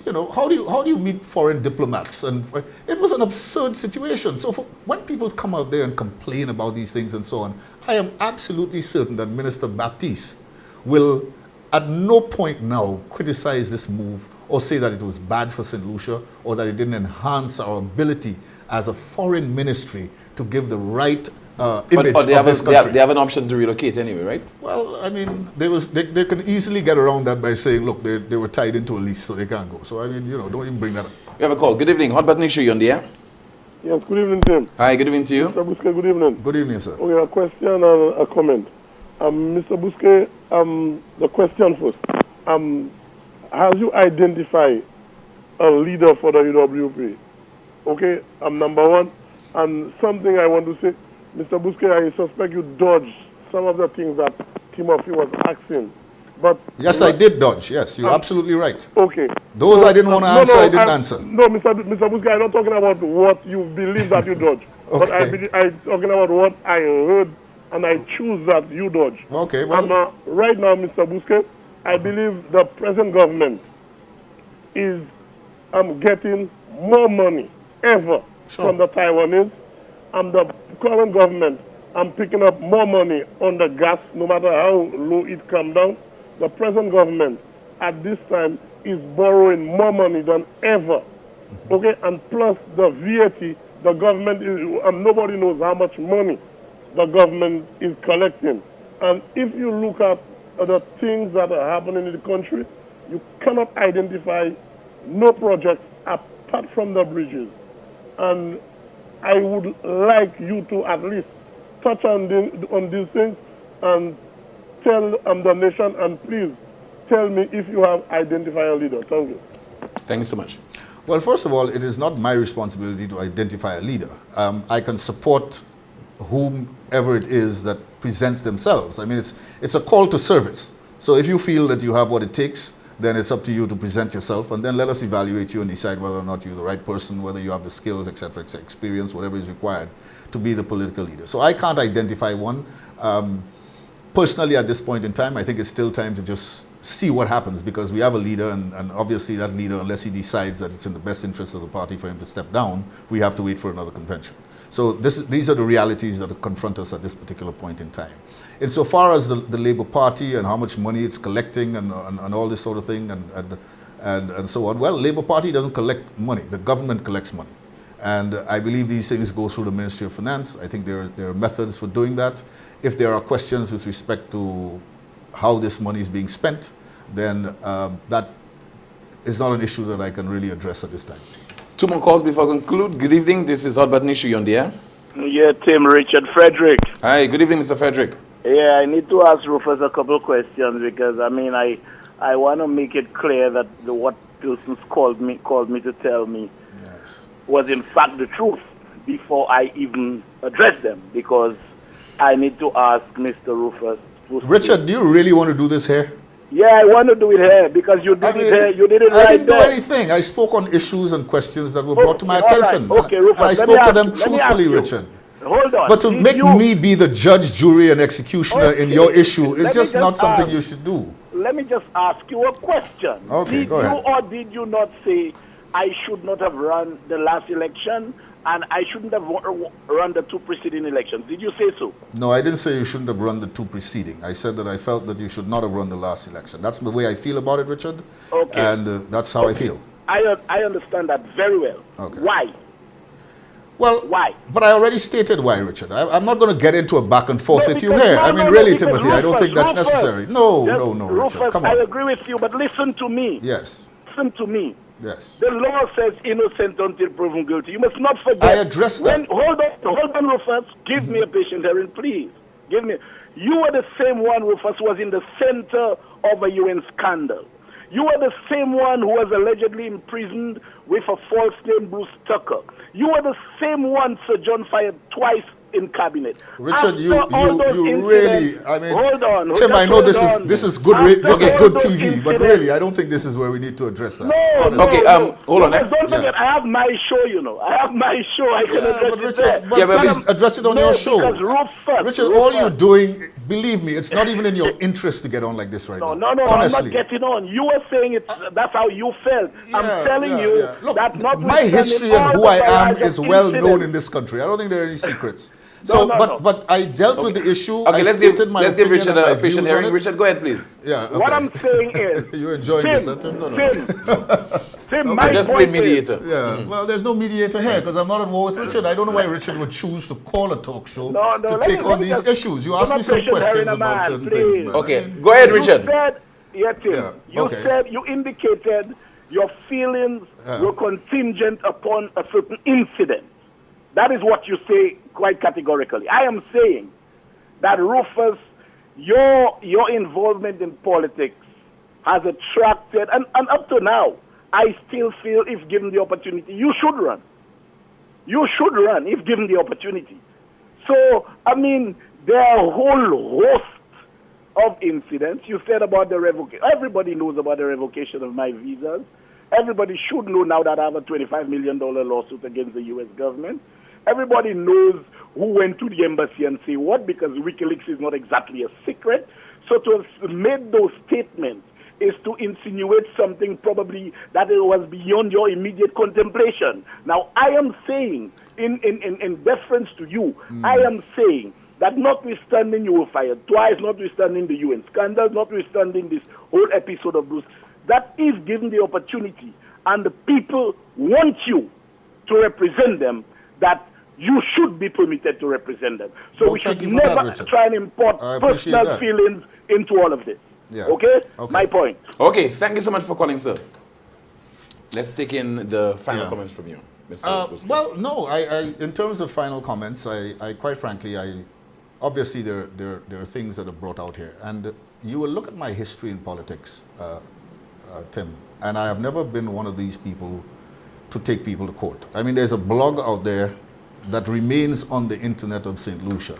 you know, how do you meet foreign diplomats? And it was an absurd situation. So when people come out there and complain about these things and so on, I am absolutely certain that Minister Baptiste will at no point now criticize this move or say that it was bad for St. Lucia or that it didn't enhance our ability as a foreign ministry to give the right image of this country.
They have an option to relocate anyway, right?
Well, I mean, they can easily get around that by saying, look, they were tied into a lease, so they can't go. So, I mean, you know, don't even bring that up.
We have a call. Good evening. Hot button issue, you on the air?
Yes, good evening, Tim.
Hi, good evening to you.
Mr. Bousquet, good evening.
Good evening, sir.
Okay, a question and a comment. Mr. Bousquet, the question first. Have you identified a leader for the UWP? Okay, number one. And something I want to say, Mr. Bousquet, I suspect you dodged some of the things that Timothy was asking. But
yes, I did dodge. Yes, you're absolutely right.
Okay.
Those I didn't want to answer, I didn't answer.
No, Mr. Bousquet, I'm not talking about what you believe that you dodge.
Okay.
But I'm talking about what I heard, and I choose that you dodge.
Okay, well.
And right now, Mr. Bousquet, I believe the present government is getting more money ever from the Taiwanese, and the current government picking up more money on the gas, no matter how low it comes down. The present government at this time is borrowing more money than ever. Okay, and plus the VAT, the government is, nobody knows how much money the government is collecting. And if you look at the things that are happening in the country, you cannot identify no projects apart from the bridges. And I would like you to at least touch on these things and tell the nation, and please tell me if you have identified a leader. Thank you.
Thank you so much.
Well, first of all, it is not my responsibility to identify a leader. I can support whomever it is that presents themselves. I mean, it's a call to service. So if you feel that you have what it takes, then it's up to you to present yourself, and then let us evaluate you and decide whether or not you're the right person, whether you have the skills, etc., experience, whatever is required to be the political leader. So I can't identify one. Personally, at this point in time, I think it's still time to just see what happens, because we have a leader, and obviously that leader, unless he decides that it's in the best interest of the party for him to step down, we have to wait for another convention. So these are the realities that confront us at this particular point in time. Insofar as the Labour Party and how much money it's collecting and all this sort of thing and so on, well, Labour Party doesn't collect money. The government collects money. And I believe these things go through the Ministry of Finance. I think there are methods for doing that. If there are questions with respect to how this money is being spent, then that is not an issue that I can really address at this time.
Two more calls before I conclude. Good evening. This is Hot Button Issue. You on the air?
Yeah, Tim, Richard Frederick.
Hi. Good evening, Mr. Frederick.
Yeah, I need to ask Rufus a couple of questions, because I mean, I want to make it clear that what persons called me to tell me was in fact the truth before I even address them, because I need to ask Mr. Rufus.
Richard, do you really want to do this here?
Yeah, I want to do it here, because you did it here. You did it right there.
I didn't do anything. I spoke on issues and questions that were brought to my attention.
Right. Okay, Rufus,
and I spoke to them truthfully, Richard.
Hold on.
But to make me be the judge, jury, and executioner in your issue is just not something you should do.
Let me just ask you a question.
Okay, go ahead.
Did you or did you not say I should not have run the last election, and I shouldn't have run the 2 preceding elections. Did you say so?
No, I didn't say you shouldn't have run the 2 preceding. I said that I felt that you should not have run the last election. That's the way I feel about it, Richard.
Okay.
And that's how I feel.
I understand that very well.
Okay.
Why?
Well,
why?
But I already stated why, Richard. I'm not going to get into a back and forth with you
because-
here.
no,
I mean,
no,
really,
because
Timothy, I don't
Rufus,
think that's
Rufus,
necessary. No,
Yes,
no,
Rufus,
Richard. Come
I
on.
agree with you, but listen to me.
Yes,
Listen to me.
yes.
The law says innocent until proven guilty. You must not forget.
I addressed that.
Hold on, Rufus. Give me a patient hearing, please. Give me. You were the same one, Rufus, who was in the center of a UN scandal. You were the same one who was allegedly imprisoned with a false name, Bruce Tucker. You were the same one Sir John fired twice in cabinet.
Richard, you
After all those
really,
incidents-
I mean,
hold on.
Tim, I know this
hold on.
is good
After
this is
all
good
those
TV, but
incidents-
really, I don't think this is where we need to address that. honestly.
No,
Okay,
no.
hold on,
Rufus, don't
Yeah.
forget, I have my show, you know. I have my show. I can address
but
it
Richard,
there.
but please address it on your show.
Because Rufus,
Richard, all you're doing, believe me, it's not even in your interest to get on like this right now.
No, I'm
Honestly.
not getting on. You were saying that's how you felt. I'm telling you
Look,
that not
my history and who I am is well known in this country. I don't think there are any secrets. So, but I dealt with the issue.
Okay,
I
let's give
stated my
Richard
opinion and
a
my
patient
views on
hearing.
it.
Richard, go ahead, please.
Yeah. Okay.
What I'm saying is,
You're enjoying this, huh, Tim?
Tim, my
just
point
play mediator.
Yeah. Well, there's no mediator here because I'm not at war with Richard. I don't know why Richard would choose to call a talk show to
let
take
me
on these
just-
issues. You asked me some
patient
questions
hearing a
about
man,
certain
please.
things. man.
Okay, go ahead,
You
Richard.
said, Tim, you
okay.
said you indicated your feelings were contingent upon a certain incident. That is what you say quite categorically. I am saying that Rufus, your involvement in politics has attracted, and up to now, I still feel if given the opportunity, you should run. You should run if given the opportunity. So, I mean, there are a whole host of incidents. You said about the revocation. Everybody knows about the revocation of my visas. Everybody should know now that I have a $25 million lawsuit against the U.S. government. Everybody knows who went to the embassy and say what, because WikiLeaks is not exactly a secret. So to have made those statements is to insinuate something probably that it was beyond your immediate contemplation. Now, I am saying, in deference to you, I am saying that notwithstanding you were fired twice, notwithstanding the UN scandal, notwithstanding this whole episode of Bruce, that if given the opportunity and the people want you to represent them, that you should be permitted to represent them. So we should never try and import personal feelings into all of this.
Yeah.
Okay? My point.
Okay, thank you so much for calling, sir. Let's take in the final comments from you, Mr. Busquets.
Well, no, I in terms of final comments, I quite frankly, obviously there are things that are brought out here. And you will look at my history in politics, Tim, and I have never been one of these people to take people to court. I mean, there's a blog out there that remains on the internet of St. Lucia.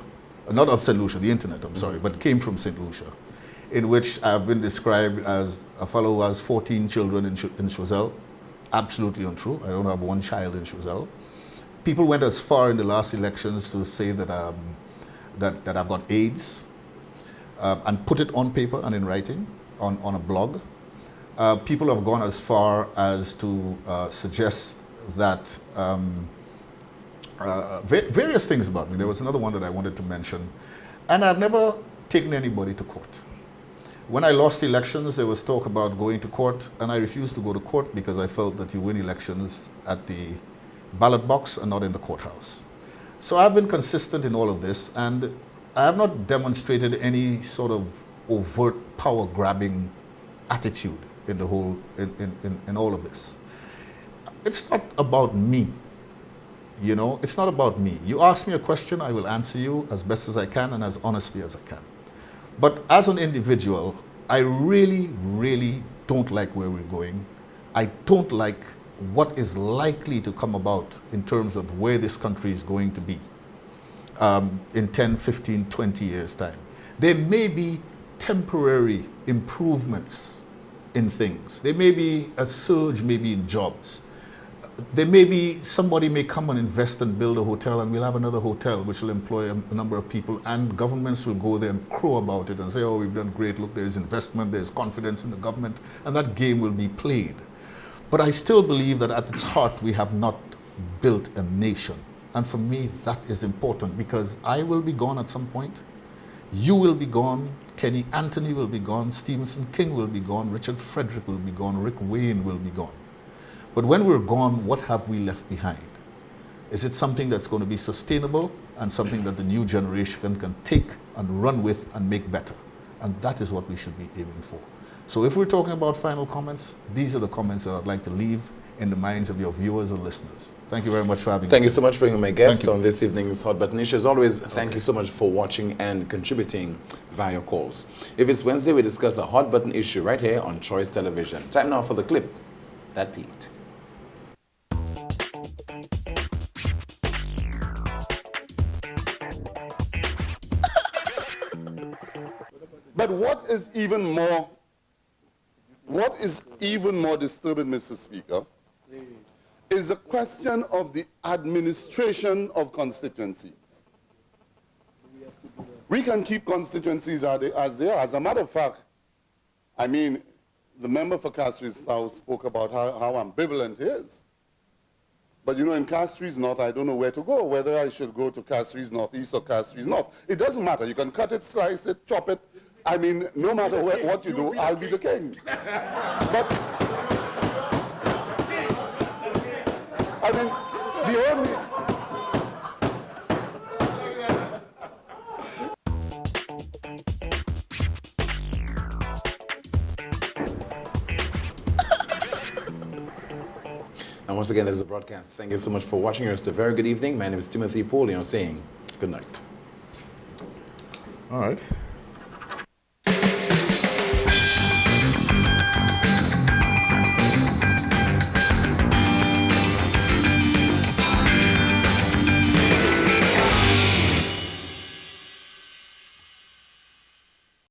Not of St. Lucia, the internet, I'm sorry, but came from St. Lucia, in which I've been described as a fellow who has 14 children in Choiseul. Absolutely untrue. I don't have one child in Choiseul. People went as far in the last elections to say that, that I've got AIDS, and put it on paper and in writing, on a blog. People have gone as far as to suggest that various things about me. There was another one that I wanted to mention. And I've never taken anybody to court. When I lost elections, there was talk about going to court, and I refused to go to court because I felt that you win elections at the ballot box and not in the courthouse. So I've been consistent in all of this, and I have not demonstrated any sort of overt power-grabbing attitude in the whole, in all of this. It's not about me. You know, it's not about me. You ask me a question, I will answer you as best as I can and as honestly as I can. But as an individual, I really, really don't like where we're going. I don't like what is likely to come about in terms of where this country is going to be in 10, 15, 20 years' time. There may be temporary improvements in things. There may be a surge maybe in jobs. There may be, somebody may come and invest and build a hotel, and we'll have another hotel which will employ a number of people, and governments will go there and crow about it and say, oh, we've done great, look, there's investment, there's confidence in the government, and that game will be played. But I still believe that at its heart we have not built a nation. And for me, that is important because I will be gone at some point. You will be gone. Kenny Anthony will be gone. Stephenson King will be gone. Richard Frederick will be gone. Rick Wayne will be gone. But when we're gone, what have we left behind? Is it something that's going to be sustainable and something that the new generation can take and run with and make better? And that is what we should be aiming for. So if we're talking about final comments, these are the comments that I'd like to leave in the minds of your viewers and listeners. Thank you very much for having me.
Thank you so much for being my guest on this evening's Hot Button Issue. As always, thank you so much for watching and contributing via calls. If it's Wednesday, we discuss a hot button issue right here on Choice Television. Time now for the clip that beat.
But what is even more disturbing, Mr. Speaker, is the question of the administration of constituencies. We can keep constituencies as they are. As a matter of fact, I mean, the member for Castries South spoke about how ambivalent he is. But you know, in Castries North, I don't know where to go, whether I should go to Castries Northeast or Castries North. It doesn't matter. You can cut it, slice it, chop it. I mean, no matter what you do, I'll be the king. But, I mean, the only...
And once again, this is a broadcast. Thank you so much for watching us. A very good evening. My name is Timothy Paulion saying good night.
All right.